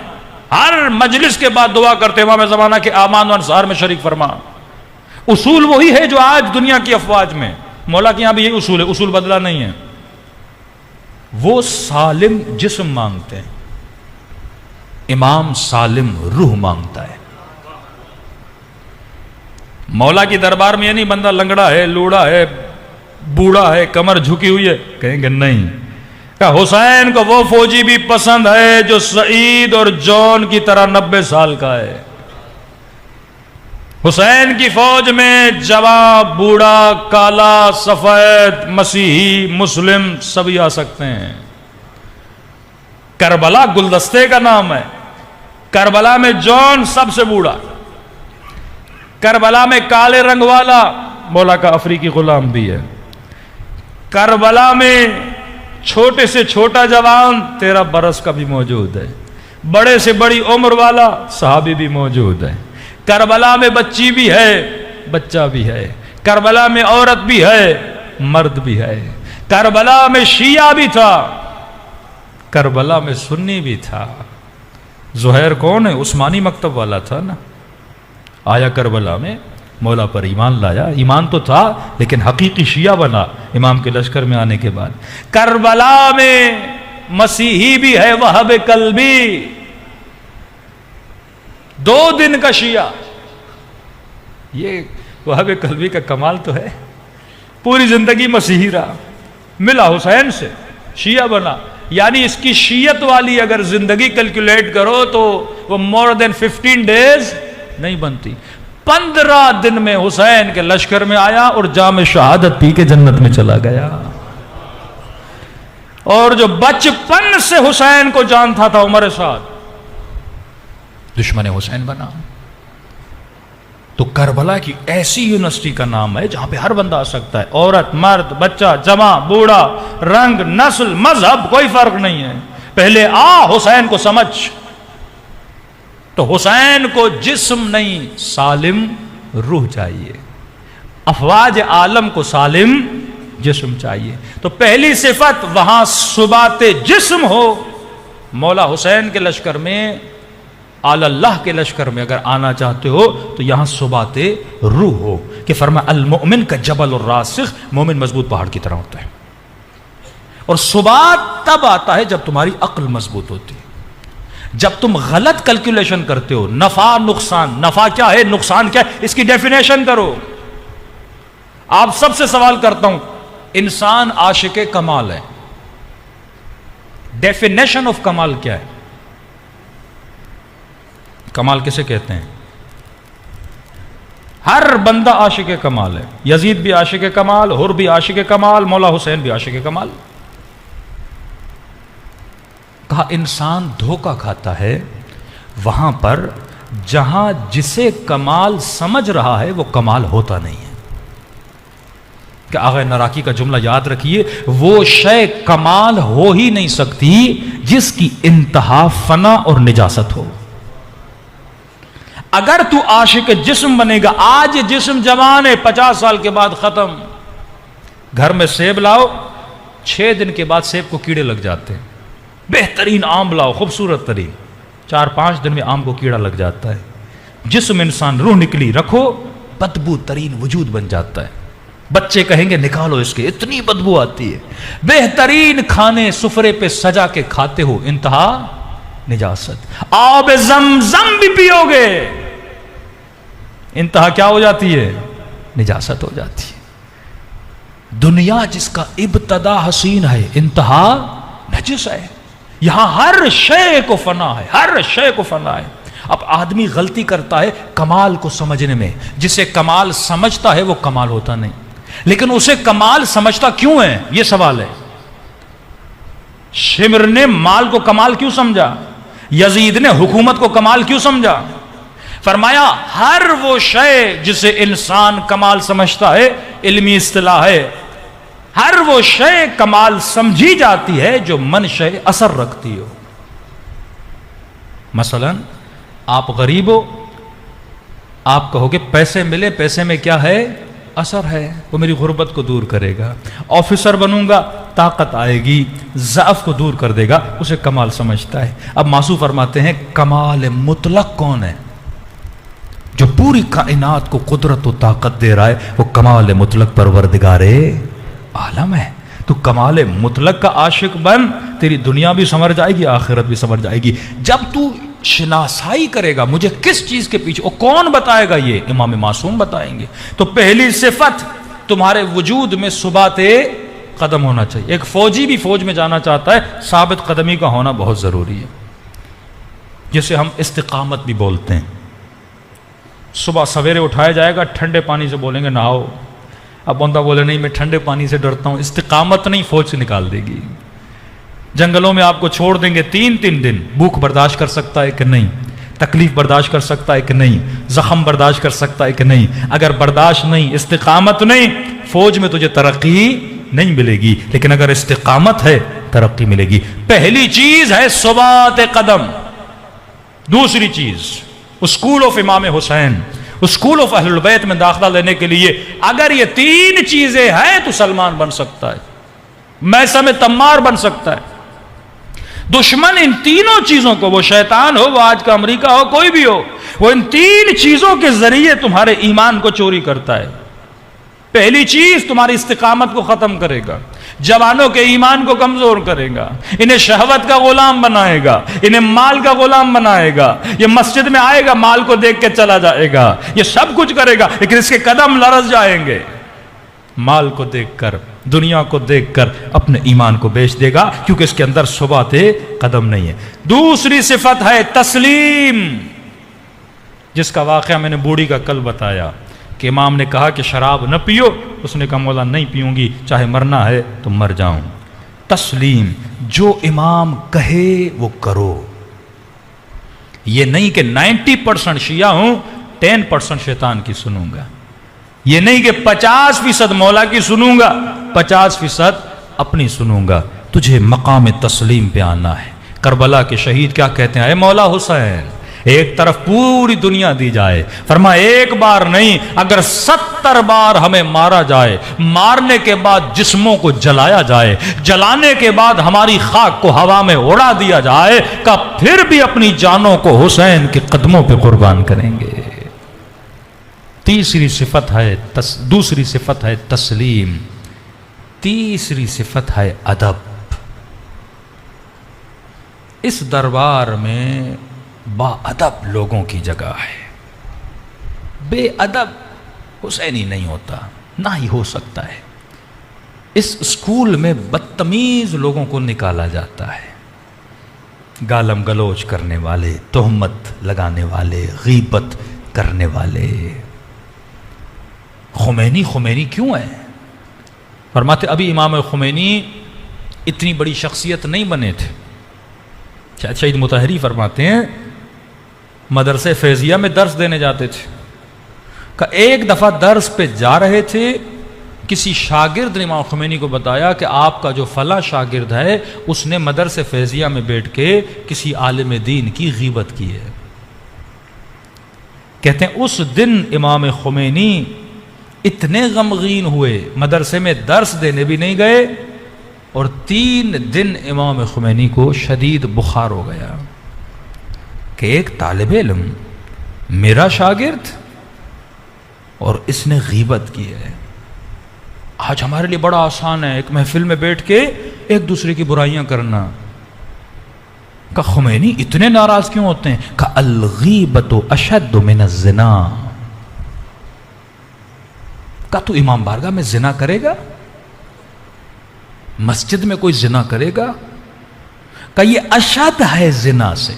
ہر مجلس کے بعد دعا کرتے امام زمانہ کے اعمال و انصار میں شریک فرما۔ اصول وہی ہے جو آج دنیا کی افواج میں، مولا کے یہاں بھی یہی اصول ہے، اصول بدلا نہیں ہے۔ وہ سالم جسم مانگتے ہیں، امام سالم روح مانگتا ہے۔ مولا کی دربار میں یہ نہیں بندہ لنگڑا ہے، لوڑا ہے، بوڑھا ہے، کمر جھکی ہوئی ہے، کہیں گے نہیں۔ کہ حسین کو وہ فوجی بھی پسند ہے جو سعید اور جون کی طرح 90 سال کا ہے۔ حسین کی فوج میں جوان، بوڑھا، کالا، سفید، مسیحی، مسلم سبھی آ سکتے ہیں۔ کربلا گلدستے کا نام ہے۔ کربلا میں جون سب سے بوڑھا، کربلا میں کالے رنگ والا مولا کا افریقی غلام بھی ہے، کربلا میں چھوٹے سے چھوٹا جوان 13 برس کا بھی موجود ہے، بڑے سے بڑی عمر والا صحابی بھی موجود ہے۔ کربلا میں بچی بھی ہے، بچہ بھی ہے، کربلا میں عورت بھی ہے، مرد بھی ہے، کربلا میں شیعہ بھی تھا، کربلا میں سنی بھی تھا۔ زہیر کون ہے؟ عثمانی مکتب والا تھا نا، آیا کربلا میں، مولا پر ایمان لایا، ایمان تو تھا لیکن حقیقی شیعہ بنا امام کے لشکر میں آنے کے بعد۔ کربلا میں مسیحی بھی ہے، وہاب قلبی، 2 دن کا شیعہ۔ یہ وہاب قلبی کا کمال تو ہے، پوری زندگی مسیحی رہا، ملا حسین سے، شیعہ بنا، یعنی اس کی شیعت والی اگر زندگی کیلکولیٹ کرو تو وہ more than 15 days نہیں بنتی. 15 دن میں حسین کے لشکر میں آیا اور جام شہادت پی کے جنت میں چلا گیا. اور جو بچپن سے حسین کو جانتا تھا عمر سعد دشمن حسین بنا. تو کربلا کی ایسی یونیورسٹی کا نام ہے جہاں پہ ہر بندہ آ سکتا ہے, عورت مرد بچہ جوان بوڑھا, رنگ نسل مذہب کوئی فرق نہیں ہے. پہلے حسین کو سمجھ. تو حسین کو جسم نہیں سالم روح چاہیے, افواج عالم کو سالم جسم چاہیے. تو پہلی صفت وہاں ثبات جسم ہو. مولا حسین کے لشکر میں آل اللہ کے لشکر میں اگر آنا چاہتے ہو تو یہاں ثبات روح ہو کہ فرمایا المؤمن کا جبل الراسخ, مومن مضبوط پہاڑ کی طرح ہوتا ہے. اور ثبات تب آتا ہے جب تمہاری عقل مضبوط ہوتی ہے. جب تم غلط کیلکولیشن کرتے ہو, نفع نقصان, نفع کیا ہے نقصان کیا ہے, اس کی ڈیفینیشن کرو. آپ سب سے سوال کرتا ہوں, انسان عاشق کمال ہے, ڈیفینیشن آف کمال کیا ہے؟ کمال کسے کہتے ہیں؟ ہر بندہ عاشق کمال ہے. یزید بھی عاشق کمال, حر بھی عاشق کمال, مولا حسین بھی عاشق کمال. کہا انسان دھوکہ کھاتا ہے وہاں پر جہاں جسے کمال سمجھ رہا ہے وہ کمال ہوتا نہیں ہے. کہ آغا نراکی کا جملہ یاد رکھیے, وہ شے کمال ہو ہی نہیں سکتی جس کی انتہا فنا اور نجاست ہو. اگر تو عاشق جسم بنے گا, آج جسم جوان ہے, 50 سال کے بعد ختم. گھر میں سیب لاؤ, 6 دن کے بعد سیب کو کیڑے لگ جاتے ہیں. بہترین آم لاؤ, خوبصورت ترین, 4-5 دن میں آم کو کیڑا لگ جاتا ہے. جسم انسان روح نکلی رکھو, بدبو ترین وجود بن جاتا ہے. بچے کہیں گے نکالو اس کے, اتنی بدبو آتی ہے. بہترین کھانے سفرے پہ سجا کے کھاتے ہو, انتہا نجاست. آب زمزم بھی پیو گے, انتہا کیا ہو جاتی ہے؟ نجاست ہو جاتی ہے. دنیا جس کا ابتدا حسین ہے, انتہا نجس ہے. یہاں ہر شے کو فنا ہے, ہر شے کو فنا ہے. اب آدمی غلطی کرتا ہے کمال کو سمجھنے میں. جسے کمال سمجھتا ہے وہ کمال ہوتا نہیں. لیکن اسے کمال سمجھتا کیوں ہے, یہ سوال ہے. شمر نے مال کو کمال کیوں سمجھا؟ یزید نے حکومت کو کمال کیوں سمجھا؟ فرمایا ہر وہ شے جسے انسان کمال سمجھتا ہے, علمی اصطلاح ہے, ہر وہ شے کمال سمجھی جاتی ہے جو منشأ اثر رکھتی ہو. مثلا آپ غریب ہو, آپ کہو گے پیسے ملے, پیسے میں کیا ہے؟ اثر ہے, وہ میری غربت کو دور کرے گا. آفیسر بنوں گا, طاقت آئے گی, ضعف کو دور کر دے گا, اسے کمال سمجھتا ہے. اب ماسو فرماتے ہیں کمال مطلق کون ہے؟ جو پوری کائنات کو قدرت و طاقت دے رہا ہے, وہ کمال مطلق پروردگار عالم ہے. تو کمال مطلق کا عاشق بن, تیری دنیا بھی سنور جائے گی, آخرت بھی سنور جائے گی. جب تو شناسائی کرے گا مجھے کس چیز کے پیچھے, وہ کون بتائے گا؟ یہ امام معصوم بتائیں گے. تو پہلی صفت تمہارے وجود میں ثبات قدم ہونا چاہیے. ایک فوجی بھی فوج میں جانا چاہتا ہے, ثابت قدمی کا ہونا بہت ضروری ہے, جسے ہم استقامت بھی بولتے ہیں. صبح سویرے اٹھایا جائے گا, ٹھنڈے پانی سے بولیں گے نہاؤ. اب بندہ بولے نہیں میں ٹھنڈے پانی سے ڈرتا ہوں, استقامت نہیں, فوج سے نکال دے گی. جنگلوں میں آپ کو چھوڑ دیں گے 3 دن, بھوک برداشت کر سکتا ہے کہ نہیں, تکلیف برداشت کر سکتا ہے کہ نہیں, زخم برداشت کر سکتا ہے کہ نہیں. اگر برداشت نہیں, استقامت نہیں, فوج میں تجھے ترقی نہیں ملے گی. لیکن اگر استقامت ہے ترقی ملے گی. پہلی چیز ہے ثبات قدم. دوسری چیز اسکول آف امام حسین, اسکول آف اہل البیت میں داخلہ لینے کے لیے اگر یہ 3 چیزیں ہیں تو سلمان بن سکتا ہے, میثم تمار بن سکتا ہے. دشمن ان تینوں چیزوں کو, وہ شیطان ہو, وہ آج کا امریکہ ہو, کوئی بھی ہو, وہ ان 3 چیزوں کے ذریعے تمہارے ایمان کو چوری کرتا ہے. پہلی چیز تمہاری استقامت کو ختم کرے گا, جوانوں کے ایمان کو کمزور کرے گا, انہیں شہوت کا غلام بنائے گا, انہیں مال کا غلام بنائے گا. یہ مسجد میں آئے گا, مال کو دیکھ کے چلا جائے گا, یہ سب کچھ کرے گا, لیکن اس کے قدم لرز جائیں گے. مال کو دیکھ کر, دنیا کو دیکھ کر اپنے ایمان کو بیچ دے گا، کیونکہ اس کے اندر ثبات قدم نہیں ہے۔ دوسری صفت ہے تسلیم، جس کا واقعہ میں نے بوڑھی کا کل بتایا کہ امام نے کہا کہ شراب نہ پیو، اس نے کہا مولا نہیں پیوں گی، چاہے مرنا ہے تو مر جاؤں۔ تسلیم، جو امام کہے وہ کرو، یہ نہیں کہ 90% شیعہ ہوں 10% شیطان کی سنوں گا، یہ نہیں کہ 50% مولا کی سنوں گا 50% اپنی سنوں گا۔ تجھے مقام تسلیم پہ آنا ہے۔ کربلا کے شہید کیا کہتے ہیں؟ اے مولا حسین، ایک طرف پوری دنیا دی جائے، فرمایا ایک بار نہیں، اگر 70 بار ہمیں مارا جائے، مارنے کے بعد جسموں کو جلایا جائے، جلانے کے بعد ہماری خاک کو ہوا میں اڑا دیا جائے، کہ پھر بھی اپنی جانوں کو حسین کے قدموں پہ قربان کریں گے۔ دوسری صفت ہے تسلیم، تیسری صفت ہے ادب۔ اس دربار میں با ادب لوگوں کی جگہ ہے، بے ادب حسینی نہیں ہوتا، نہ ہی ہو سکتا ہے۔ اس اسکول میں بدتمیز لوگوں کو نکالا جاتا ہے، گالم گلوچ کرنے والے، تہمت لگانے والے، غیبت کرنے والے۔ خمینی کیوں ہے؟ فرماتے ابھی امام خمینی اتنی بڑی شخصیت نہیں بنے تھے۔ شہید مطہری فرماتے ہیں مدرسے فیضیہ میں درس دینے جاتے تھے، کہ ایک دفعہ درس پہ جا رہے تھے، کسی شاگرد نے امام خمینی کو بتایا کہ آپ کا جو فلاں شاگرد ہے اس نے مدرسے فیضیہ میں بیٹھ کے کسی عالم دین کی غیبت کی ہے۔ کہتے ہیں اس دن امام خمینی اتنے غمگین ہوئے، مدرسے میں درس دینے بھی نہیں گئے، اور 3 دن امام خمینی کو شدید بخار ہو گیا کہ ایک طالب علم میرا شاگرد اور اس نے غیبت کی ہے۔ آج ہمارے لیے بڑا آسان ہے ایک محفل میں بیٹھ کے ایک دوسرے کی برائیاں کرنا۔ کہ خمینی اتنے ناراض کیوں ہوتے ہیں؟ کہ الغیبت اشد من الزنا۔ کہ تو امام بارگاہ میں زنا کرے گا؟ مسجد میں کوئی زنا کرے گا؟ کہ یہ اشد ہے زنا سے،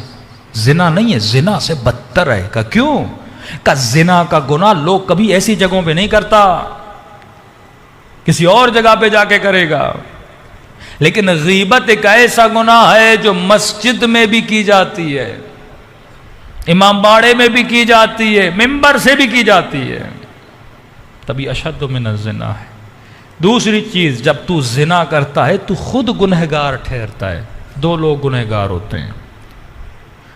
زنا نہیں ہے، زنا سے بدتر ہے۔ کہ کیوں؟ کہ زنا کا گناہ لوگ کبھی ایسی جگہوں پہ نہیں کرتا، کسی اور جگہ پہ جا کے کرے گا، لیکن غیبت ایک ایسا گناہ ہے جو مسجد میں بھی کی جاتی ہے، امام باڑے میں بھی کی جاتی ہے، ممبر سے بھی کی جاتی ہے، تبھی اشد من الزنا ہے۔ دوسری چیز، جب تو زنا کرتا ہے تو خود گنہگار ٹھہرتا ہے، 2 لوگ گنہگار ہوتے ہیں،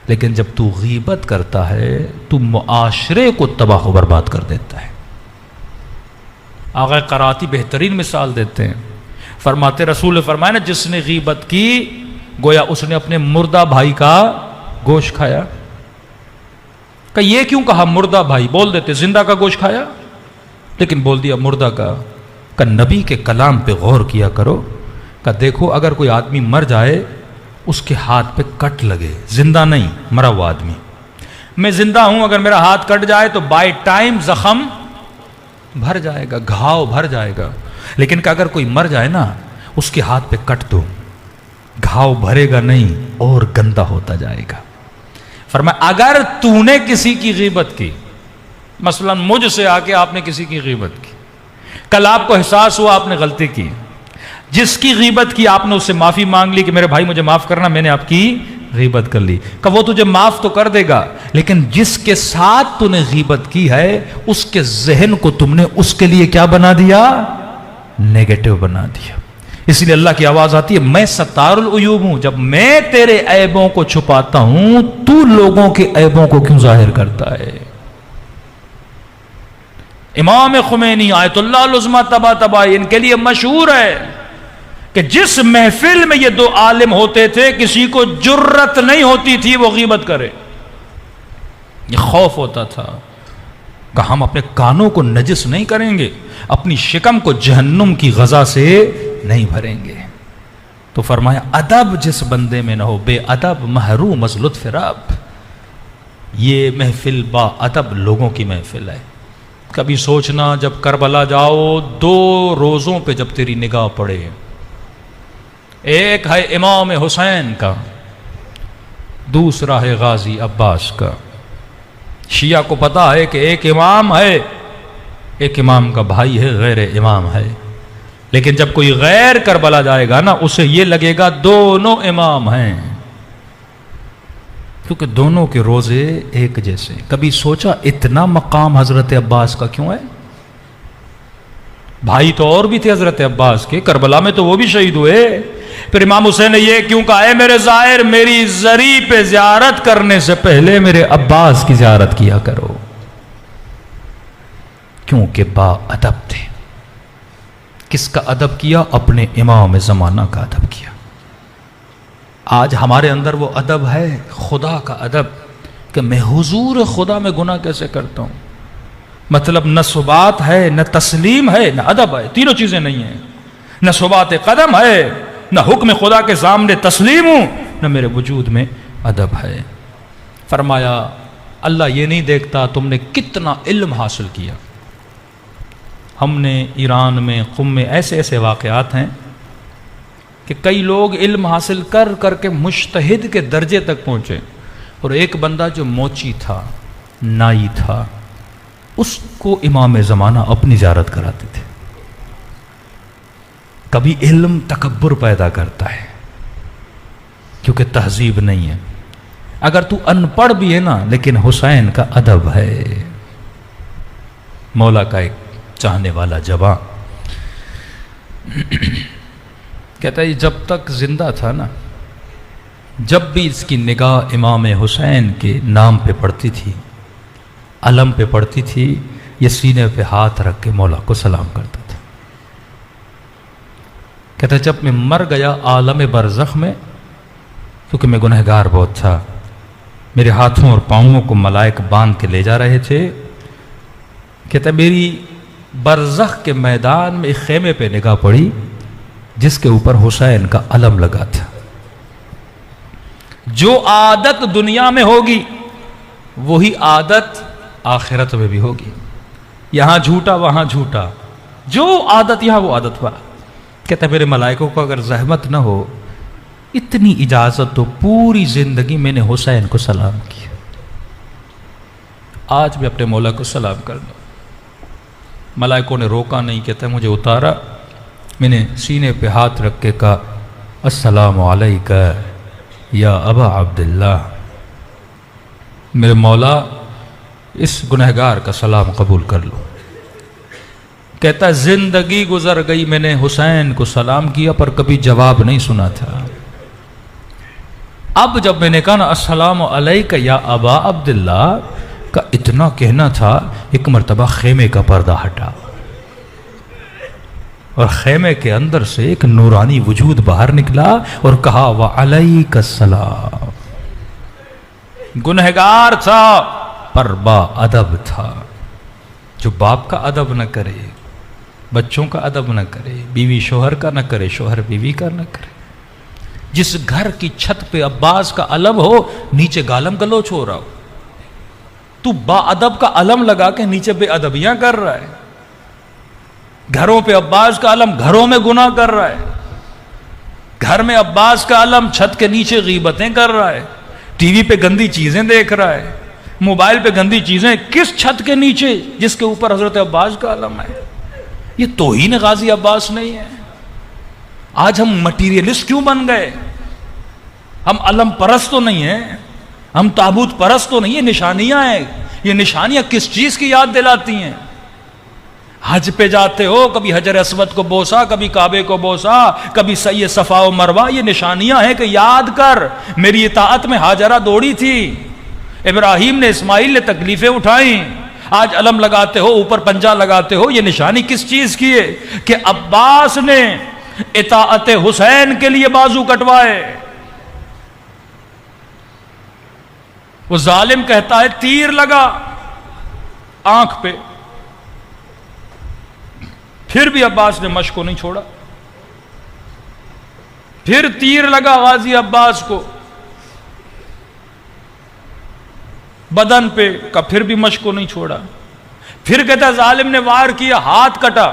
لیکن جب تو غیبت کرتا ہے تو معاشرے کو تباہ و برباد کر دیتا ہے۔ آغا قراتی بہترین مثال دیتے ہیں، فرماتے رسول فرمایا نا جس نے غیبت کی گویا اس نے اپنے مردہ بھائی کا گوشت کھایا۔ کہ یہ کیوں کہا مردہ بھائی؟ بول دیتے زندہ کا گوشت کھایا، لیکن بول دیا مردہ کا۔ کہ نبی کے کلام پہ غور کیا کرو، کہ دیکھو اگر کوئی آدمی مر جائے اس کے ہاتھ پہ کٹ لگے، زندہ نہیں مرا ہوا آدمی، میں زندہ ہوں اگر میرا ہاتھ کٹ جائے تو بائی ٹائم زخم بھر جائے گا، گھاؤ بھر جائے گا، لیکن کہ اگر کوئی مر جائے نا اس کے ہاتھ پہ کٹ دو، گھاؤ بھرے گا نہیں اور گندا ہوتا جائے گا۔ فرمایا اگر تو نے کسی کی غیبت کی، مثلا مجھ سے آ کے آپ نے کسی کی غیبت کی، کل آپ کو احساس ہوا آپ نے غلطی کی، جس کی غیبت کی آپ نے اس سے معافی مانگ لی کہ میرے بھائی مجھے معاف کرنا، میں نے آپ کی غیبت کر لی، کہ وہ تجھے معاف تو کر دے گا، لیکن جس کے ساتھ تو نے غیبت کی ہے اس کے ذہن کو تم نے اس کے لیے کیا بنا دیا؟ نیگیٹو بنا دیا۔ اس لیے اللہ کی آواز آتی ہے میں ستار العیوب ہوں، جب میں تیرے عیبوں کو چھپاتا ہوں تو لوگوں کے عیبوں کو کیوں ظاہر کرتا ہے؟ امام خمینی آیت اللہ العظمیٰ طباطبائی ان کے لیے مشہور ہے کہ جس محفل میں یہ 2 عالم ہوتے تھے کسی کو جرت نہیں ہوتی تھی وہ غیبت کرے، یہ خوف ہوتا تھا کہ ہم اپنے کانوں کو نجس نہیں کریں گے، اپنی شکم کو جہنم کی غذا سے نہیں بھریں گے۔ تو فرمایا ادب جس بندے میں نہ ہو، بے ادب محروم از لطف رب۔ یہ محفل با ادب لوگوں کی محفل ہے، کبھی سوچنا جب کربلا جاؤ 2 روزوں پہ جب تیری نگاہ پڑے، ایک ہے امام حسین کا، دوسرا ہے غازی عباس کا۔ شیعہ کو پتا ہے کہ ایک امام ہے، ایک امام کا بھائی ہے، غیر امام ہے، لیکن جب کوئی غیر کربلا جائے گا نا اسے یہ لگے گا دونوں امام ہیں، کیونکہ دونوں کے روزے ایک جیسے۔ کبھی سوچا اتنا مقام حضرت عباس کا کیوں ہے؟ بھائی تو اور بھی تھے حضرت عباس کے، کربلا میں تو وہ بھی شہید ہوئے، پھر امام حسین نے یہ کیوں کہا، اے میرے ظاہر میری زری پہ زیارت کرنے سے پہلے میرے عباس کی زیارت کیا کرو، کیونکہ با ادب تھے۔ کس کا ادب کیا؟ اپنے امام زمانہ کا ادب کیا۔ آج ہمارے اندر وہ ادب ہے، خدا کا ادب، کہ میں حضور خدا میں گناہ کیسے کرتا ہوں؟ مطلب نہ ثبات ہے، نہ تسلیم ہے، نہ ادب ہے، تینوں چیزیں نہیں ہیں، نہ ثبات قدم ہے، نہ حکم خدا کے سامنے تسلیم ہوں، نہ میرے وجود میں ادب ہے۔ فرمایا اللہ یہ نہیں دیکھتا تم نے کتنا علم حاصل کیا۔ ہم نے ایران میں قم میں ایسے ایسے واقعات ہیں کہ کئی لوگ علم حاصل کر کر کے مجتہد کے درجے تک پہنچے، اور ایک بندہ جو موچی تھا، نائی تھا، اس کو امام زمانہ اپنی زیارت کراتے تھے۔ کبھی علم تکبر پیدا کرتا ہے کیونکہ تہذیب نہیں ہے۔ اگر تو ان پڑھ بھی ہے نا لیکن حسین کا ادب ہے، مولا کا ایک چاہنے والا جوان کہتا ہے جب تک زندہ تھا نا، جب بھی اس کی نگاہ امام حسین کے نام پہ پڑتی تھی، علم پہ پڑتی تھی، یہ سینے پہ ہاتھ رکھ کے مولا کو سلام کرتا تھا۔ کہتا ہے جب میں مر گیا عالم برزخ میں، کیونکہ میں گنہگار بہت تھا، میرے ہاتھوں اور پاؤں کو ملائک باندھ کے لے جا رہے تھے۔ کہتا ہے میری برزخ کے میدان میں ایک خیمے پہ نگاہ پڑی جس کے اوپر حسین کا علم لگا تھا۔ جو عادت دنیا میں ہوگی وہی عادت آخرت میں بھی ہوگی، یہاں جھوٹا وہاں جھوٹا، جو عادت یہاں وہ عادت وہاں۔ کہتا ہے میرے ملائکوں کو اگر زحمت نہ ہو، اتنی اجازت تو پوری زندگی میں نے حسین کو سلام کیا، آج بھی اپنے مولا کو سلام کر دو۔ ملائکوں نے روکا نہیں، کہتا ہے مجھے اتارا، میں نے سینے پہ ہاتھ رکھ کے کہا السلام علیکہ یا ابا عبداللہ، میرے مولا اس گنہگار کا سلام قبول کر لو۔ کہتا ہے زندگی گزر گئی، میں نے حسین کو سلام کیا پر کبھی جواب نہیں سنا تھا۔ اب جب میں نے کہا نا السلام علیکہ یا ابا عبداللہ کا اتنا کہنا تھا، ایک مرتبہ خیمے کا پردہ ہٹا اور خیمے کے اندر سے ایک نورانی وجود باہر نکلا اور کہا وعلیک السلام۔ گنہگار تھا پر با ادب تھا۔ جو باپ کا ادب نہ کرے، بچوں کا ادب نہ کرے، بیوی شوہر کا نہ کرے، شوہر بیوی کا نہ کرے، جس گھر کی چھت پہ عباس کا علم ہو نیچے گالم گلوچ ہو رہا ہو، تو با ادب کا علم لگا کے نیچے بے ادبیاں کر رہا ہے، گھروں پہ عباس کا علم، گھروں میں گناہ کر رہا ہے، گھر میں عباس کا علم، چھت کے نیچے غیبتیں کر رہا ہے، ٹی وی پہ گندی چیزیں دیکھ رہا ہے، موبائل پہ گندی چیزیں، کس چھت کے نیچے جس کے اوپر حضرت عباس کا علم ہے؟ یہ توہین غازی عباس نہیں ہے؟ آج ہم مٹیریلسٹ کیوں بن گئے؟ ہم علم پرست تو نہیں ہیں، ہم تابوت پرست تو نہیں، یہ نشانیاں ہیں۔ یہ نشانیاں کس چیز کی یاد دلاتی ہیں؟ حج پہ جاتے ہو، کبھی حجر اسود کو بوسا، کبھی کعبے کو بوسا، کبھی سعی صفا و مروہ، یہ نشانیاں ہیں کہ یاد کر میری اطاعت میں ہاجرہ دوڑی تھی، ابراہیم نے، اسماعیل نے تکلیفیں اٹھائیں، آج علم لگاتے ہو، اوپر پنجہ لگاتے ہو، یہ نشانی کس چیز کی ہے؟ کہ عباس نے اطاعت حسین کے لیے بازو کٹوائے۔ وہ ظالم کہتا ہے تیر لگا آنکھ پہ، پھر بھی عباس نے مشق کو نہیں چھوڑا، پھر تیر لگا غازی عباس کو بدن پہ کا، پھر بھی مشق کو نہیں چھوڑا، پھر کہتا ہے ظالم نے وار کیا، ہاتھ کٹا،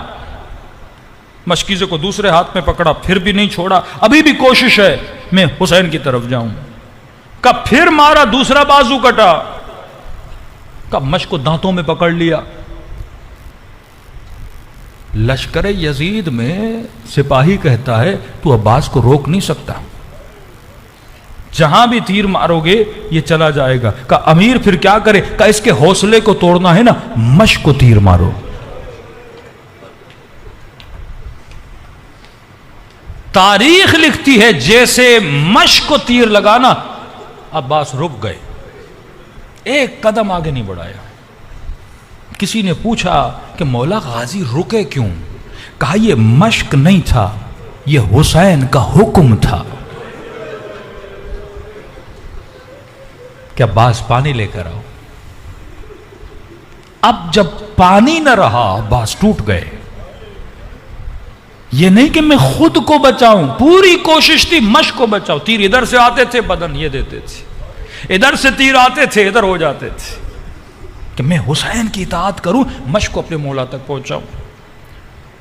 مشکیزے کو دوسرے ہاتھ میں پکڑا، پھر بھی نہیں چھوڑا، ابھی بھی کوشش ہے میں حسین کی طرف جاؤں، کب پھر مارا، دوسرا بازو کٹا، کب مشک کو دانتوں میں پکڑ لیا۔ لشکر یزید میں سپاہی کہتا ہے تو عباس کو روک نہیں سکتا، جہاں بھی تیر مارو گے یہ چلا جائے گا۔ کہا امیر پھر کیا کرے؟ کہا اس کے حوصلے کو توڑنا ہے نا، مشک کو تیر مارو۔ تاریخ لکھتی ہے جیسے مشک کو تیر لگانا، عباس رک گئے، ایک قدم آگے نہیں بڑھایا۔ کسی نے پوچھا کہ مولا غازی رکے کیوں؟ کہا یہ مشک نہیں تھا، یہ حسین کا حکم تھا کہ عباس پانی لے کر آؤ۔ اب جب پانی نہ رہا عباس ٹوٹ گئے۔ یہ نہیں کہ میں خود کو بچاؤں، پوری کوشش تھی مشک کو بچاؤ۔ تیر ادھر سے آتے تھے بدن یہ دیتے تھے، ادھر سے تیر آتے تھے ادھر ہو جاتے تھے، کہ میں حسین کی اطاعت کروں، مشک کو اپنے مولا تک پہنچاؤں۔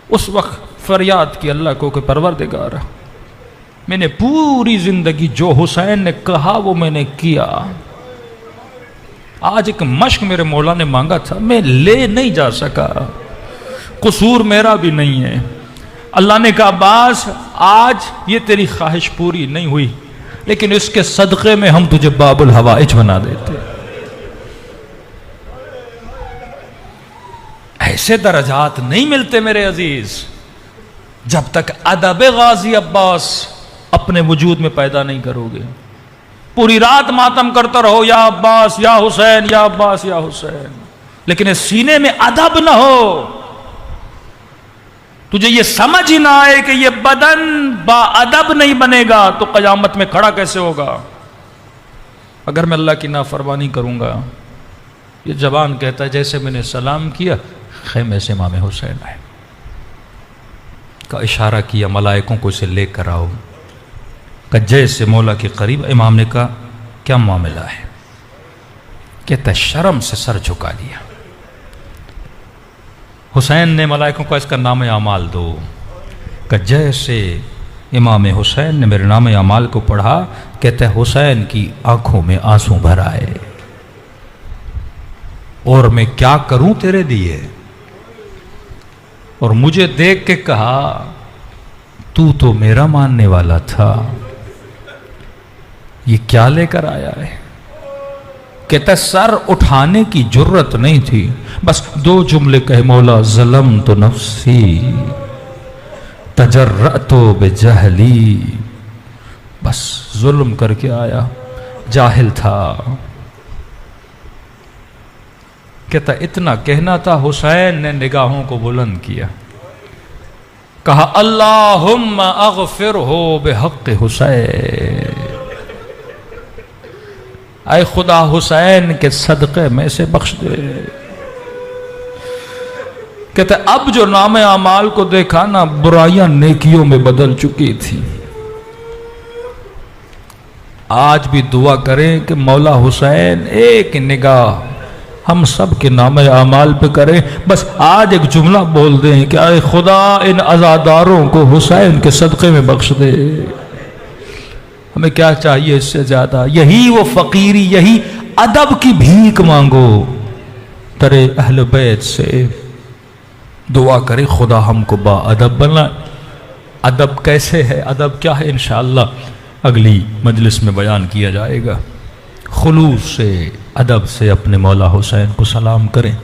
اس وقت فریاد کی اللہ کو کہ پروردگارا، میں نے پوری زندگی جو حسین نے کہا وہ میں نے کیا، آج ایک مشک میرے مولا نے مانگا تھا میں لے نہیں جا سکا، قصور میرا بھی نہیں ہے۔ اللہ نے کہا عباس آج یہ تیری خواہش پوری نہیں ہوئی، لیکن اس کے صدقے میں ہم تجھے باب الحوائج بنا دیتے۔ ایسے درجات نہیں ملتے میرے عزیز جب تک ادب غازی عباس اپنے وجود میں پیدا نہیں کرو گے۔ پوری رات ماتم کرتا رہو یا عباس یا حسین یا عباس یا حسین، لیکن اس سینے میں ادب نہ ہو، تجھے یہ سمجھ ہی نہ آئے کہ یہ بدن با ادب نہیں بنے گا تو قیامت میں کھڑا کیسے ہوگا؟ اگر میں اللہ کی نافرمانی کروں گا، یہ زبان کہتا ہے جیسے میں نے سلام کیا خیمے سے امام حسین آئے، کا اشارہ کیا ملائکوں کو اسے لے کر آؤ، کہ جیسے مولا کے قریب۔ امام نے کہا کیا معاملہ ہے؟ کہتا شرم سے سر جھکا لیا۔ حسین نے ملائکوں کو اس کا نام اعمال دو، کہ جیسے امام حسین نے میرے نام اعمال کو پڑھا، کہتا ہے حسین کی آنکھوں میں آنسو بھر آئے، اور میں کیا کروں تیرے لیے؟ اور مجھے دیکھ کے کہا تو میرا ماننے والا تھا، یہ کیا لے کر آیا ہے؟ کہتا سر اٹھانے کی جرت نہیں تھی، بس دو جملے کہے مولا ظلمت نفسی تجرأت بجہلی، بس ظلم کر کے آیا، جاہل تھا۔ کہتا اتنا کہنا تھا، حسین نے نگاہوں کو بلند کیا، کہا اللہم اغفرہ بحق حسین، اے خدا حسین کے صدقے میں سے بخش دے۔ کہتا اب جو نام اعمال کو دیکھا نا، برائیاں نیکیوں میں بدل چکی تھی۔ آج بھی دعا کریں کہ مولا حسین ایک نگاہ ہم سب کے نام اعمال پہ کریں، بس آج ایک جملہ بول دیں کہ اے خدا ان عزاداروں کو حسین کے صدقے میں بخش دے۔ ہمیں کیا چاہیے اس سے زیادہ؟ یہی وہ فقیری، یہی ادب کی بھیک مانگو ترے اہل بیت سے، دعا کرے خدا ہم کو با ادب بنا۔ ادب کیسے ہے، ادب کیا ہے، انشاءاللہ اگلی مجلس میں بیان کیا جائے گا۔ خلوص سے ادب سے اپنے مولا حسین کو سلام کریں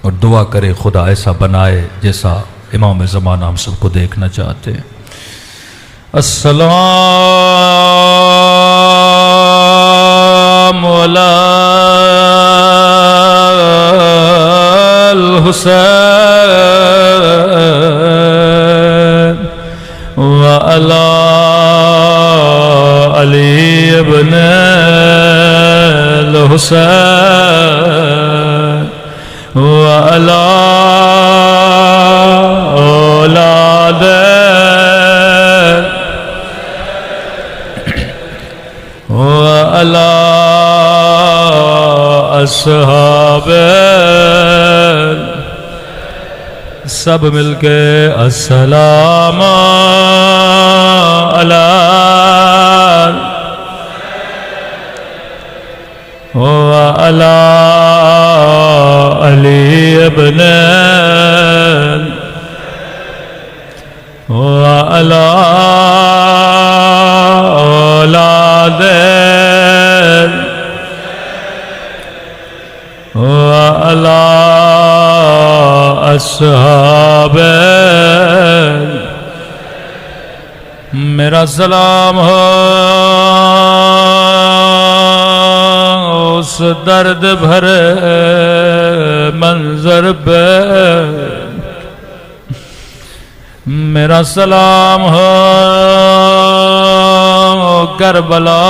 اور دعا کریں خدا ایسا بنائے جیسا امام زمانہ ہم سب کو دیکھنا چاہتے ہیں۔ السلام علی الحسین وعلی علی ابن الحسین وعلی اولاد وعلی اصحاب سب مل کے السلام علی وعلی علی ابن وعلی اولاد وعلی اصحاب میرا سلام ہو اس درد بھرے منظر پہ میرا سلام ہو کربلا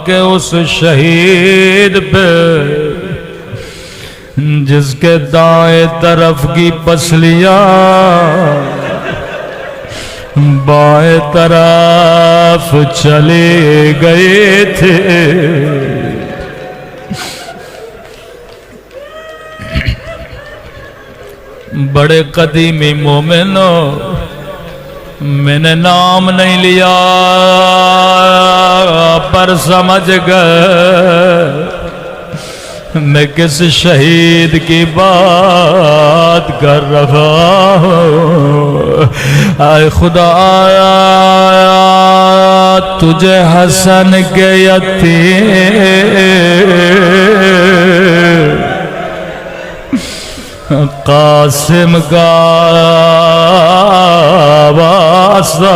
کے اس شہید پہ جس کے دائیں طرف کی پسلیاں بائیں طرف چلے گئے تھے بڑے قدیمی مومنوں میں نے نام نہیں لیا پر سمجھ گئے میں کس شہید کی بات کر رہا ہوں اے خدا تجھے حسن کے یتیم قاسم کا واسطہ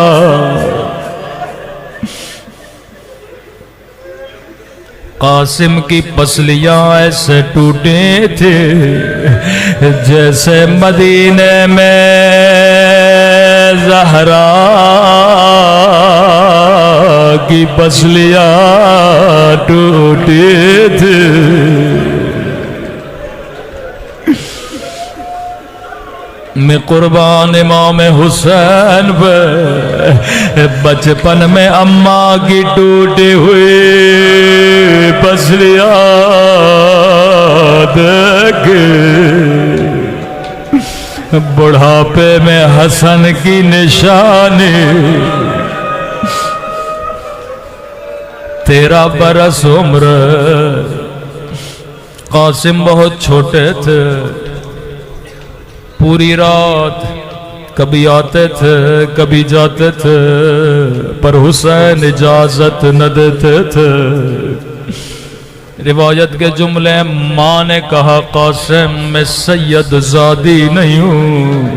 قاسم کی پسلیاں ایسے ٹوٹے تھے جیسے مدینے میں زہرا کی پسلیاں ٹوٹے تھے میں قربان امام حسین پہ بچپن میں اماں کی ٹوٹی ہوئی پسلیاں دیکھ بڑھاپے میں حسن کی نشانی 13 برس عمر قاسم بہت چھوٹے تھے پوری رات کبھی آتے تھے کبھی جاتے تھے پر حسین اجازت نہ دیتے تھے روایت کے جملے ماں نے کہا قاسم میں سید زادی نہیں ہوں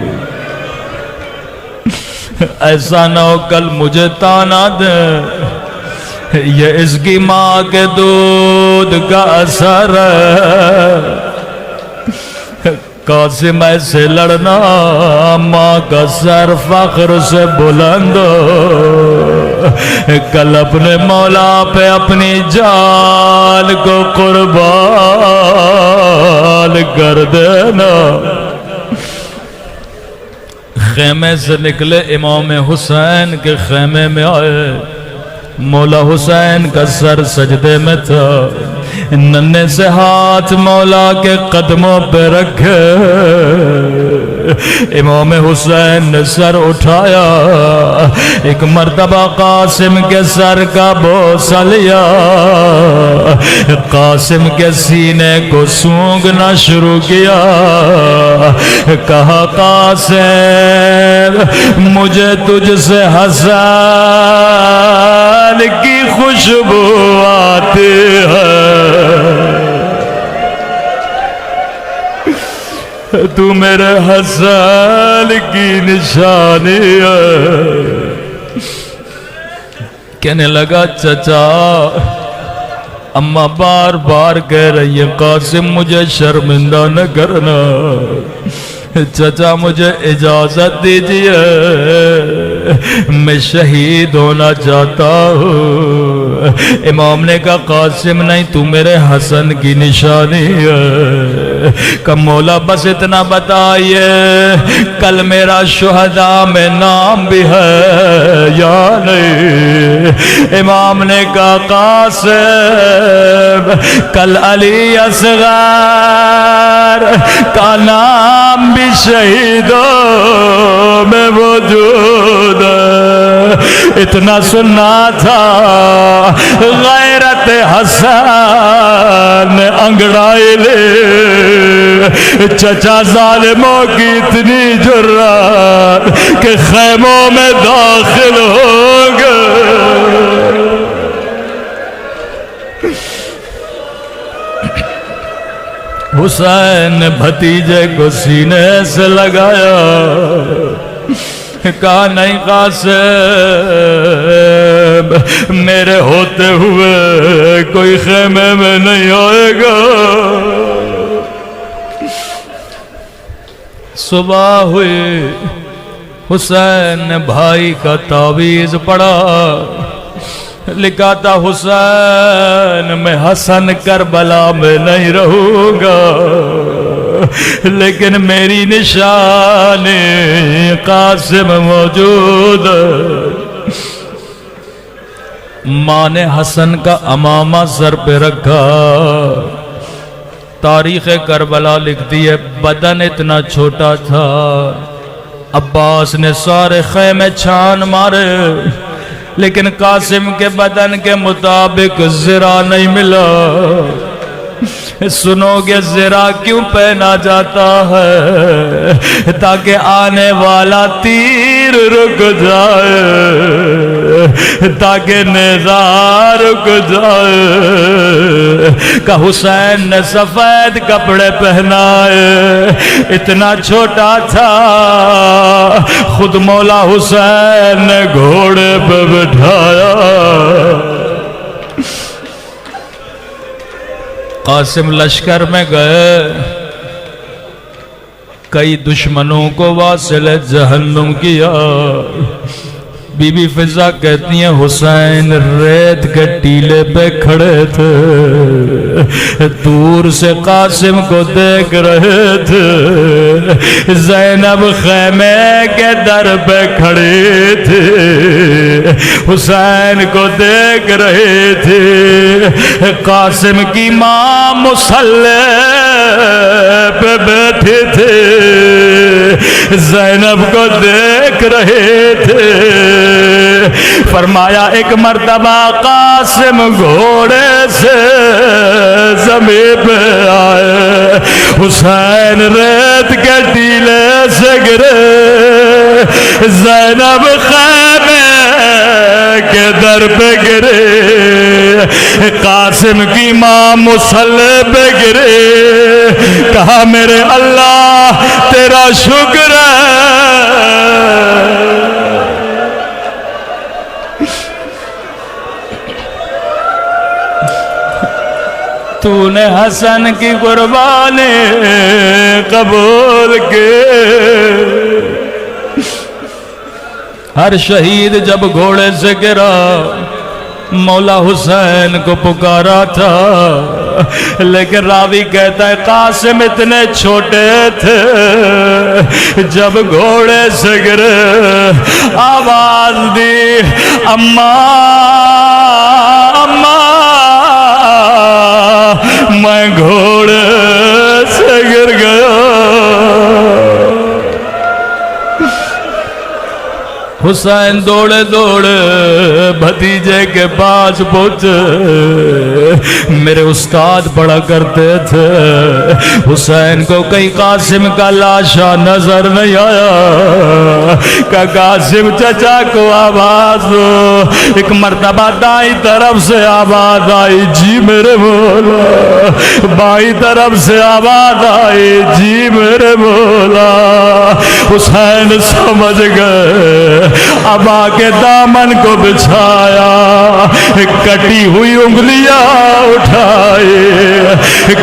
ایسا نہ ہو کل مجھے تانا دے یہ اس کی ماں کے دودھ کا اثر ہے قاسم ایسے لڑنا ماں کا سر فخر سے بلند کل اپنے مولا پہ اپنی جان کو قربان کر دینا خیمے سے نکلے امام حسین کے خیمے میں آئے مولا حسین کا سر سجدے میں تھا ننھے سے ہاتھ مولا کے قدموں پہ رکھے امام حسین نے سر اٹھایا ایک مرتبہ قاسم کے سر کا بوسہ لیا قاسم کے سینے کو سونگنا شروع کیا کہا قاسم مجھے تجھ سے حسن کی خوشبو آتی ہے تو میرے حسن کی نشانی ہے کہنے لگا چچا اماں بار بار کہہ رہی ہے قاسم مجھے شرمندہ نہ کرنا چچا مجھے اجازت دیجیے میں شہید ہونا چاہتا ہوں۔ امام نے کہا قاسم نہیں، تو میرے حسن کی نشانی ہے۔ کہ مولا بس اتنا بتائیے کل میرا شہداء میں نام بھی ہے یا نہیں؟ امام نے کہا قاسم کل علی اصغر کا نام بھی شہیدوں میں موجود ہے۔ اتنا سننا تھا غیرت حسن نے انگڑائی لے، چچا ظالموں کی اتنی جرات کہ خیموں میں داخل ہو گئے۔ حسین نے بھتیجے کو سینے سے لگایا، کہا نہیں قاسم میرے ہوتے ہوئے کوئی خیمے میں نہیں آئے گا۔ صبح ہوئی، حسین نے بھائی کا تعویذ پڑھا، لکھا تھا حسین میں حسن کربلا میں نہیں رہوں گا، لیکن میری نشانی قاسم موجود ہے۔ ماں نے حسن کا امامہ سر پہ رکھا، تاریخ کربلا لکھتی ہے بدن اتنا چھوٹا تھا، عباس نے سارے خیمے چھان مارے لیکن قاسم کے بدن کے مطابق زرہ نہیں ملا۔ سنو گے زرہ کیوں پہنا جاتا ہے؟ تاکہ آنے والا تیر رک جائے، تاکہ نیزہ رک جائے۔ کہ حسین نے سفید کپڑے پہنائے، اتنا چھوٹا تھا، خود مولا حسین نے گھوڑے پہ بٹھایا۔ قاسم لشکر میں گئے، کئی دشمنوں کو واصل جہنم کیا۔ بی بی فضا کہتی ہیں حسین ریت کے ٹیلے پہ کھڑے تھے، دور سے قاسم کو دیکھ رہے تھے، زینب خیمے کے در پہ کھڑے تھے، حسین کو دیکھ رہے تھے۔ قاسم کی ماں مصلی پہ بیٹھے تھے، زینب کو دیکھ رہے تھے۔ فرمایا ایک مرتبہ قاسم گھوڑے سے زمین پہ آئے، حسین ریت کے ٹیلے سے گرے، زینب خیمے کے در پہ گرے، قاسم کی ماں مصلی پہ گرے۔ کہا میرے اللہ تیرا شکر ہے، تو نے حسن کی قربانی قبول کی۔ ہر شہید جب گھوڑے سے گرا مولا حسین کو پکارا تھا، لیکن راوی کہتا ہے قاسم اتنے چھوٹے تھے، جب گھوڑے سے گرے آواز دی اماں اماں، میں گھوڑے سے گر گیا۔ حسین دوڑے دوڑے بھتیجے کے پاس پہنچے، میرے استاد پڑھا کرتے تھے، حسین کو کہیں قاسم کا لاشا نظر نہیں آیا۔ کہ قاسم چچا کو آواز دو۔ ایک مرتبہ دائیں طرف سے آواز آئی جی میرے مولا، بائیں طرف سے آواز آئی جی میرے مولا۔ حسین سمجھ گئے اب آ کے دامن کو بچھا لایا، کٹی ہوئی انگلیاں اٹھائے،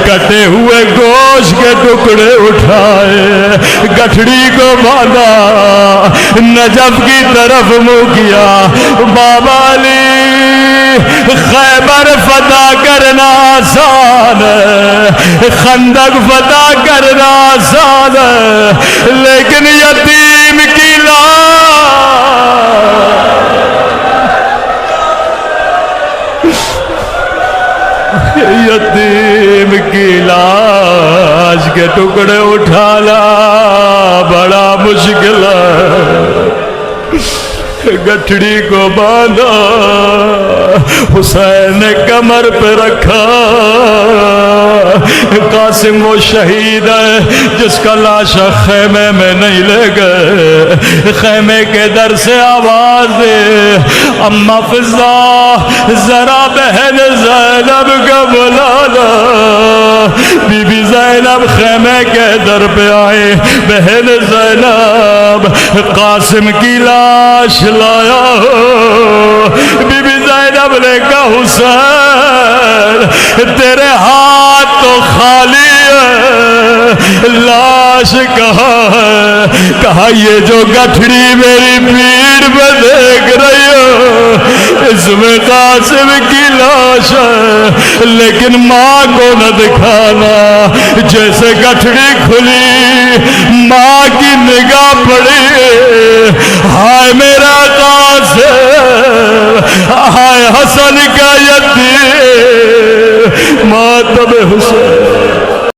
کٹے ہوئے گوشت کے ٹکڑے اٹھائے، گٹھڑی کو باندھا، نجف کی طرف منہ کیا۔ بابا علی خیبر فتح کرنا آسان ہے، خندق فتح کرنا آسان ہے، لیکن یتیم کی یتیم کی لاش کے ٹکڑے اٹھانا بڑا مشکل ہے۔ گٹھڑی کو باندھا، حسین نے کمر پہ رکھا۔ قاسم وہ شہید ہے جس کا لاشا خیمے میں نہیں لے گئے، خیمے کے در سے آواز دے، اما فضا ذرا بہن زینب کا بلانا۔ بی بی زینب خیمے کے در پہ آئے، بہن زینب قاسم کی لاش لایا ہو۔ بی بی زینب نے کہا حسین تیرے ہاتھ تو خالی ہے، لاش کہاں ہے؟ کہا یہ جو گٹھڑی میری پیٹھ میں دیکھ رہی ہو اس میں قاسم کی لاش ہے، لیکن ماں کو نہ دکھانا۔ جیسے گٹھڑی کھلی ماں کی نگاہ پڑی، ہائے میرا قاسم، ہائے حسن کا یتیم، ماتم حسین۔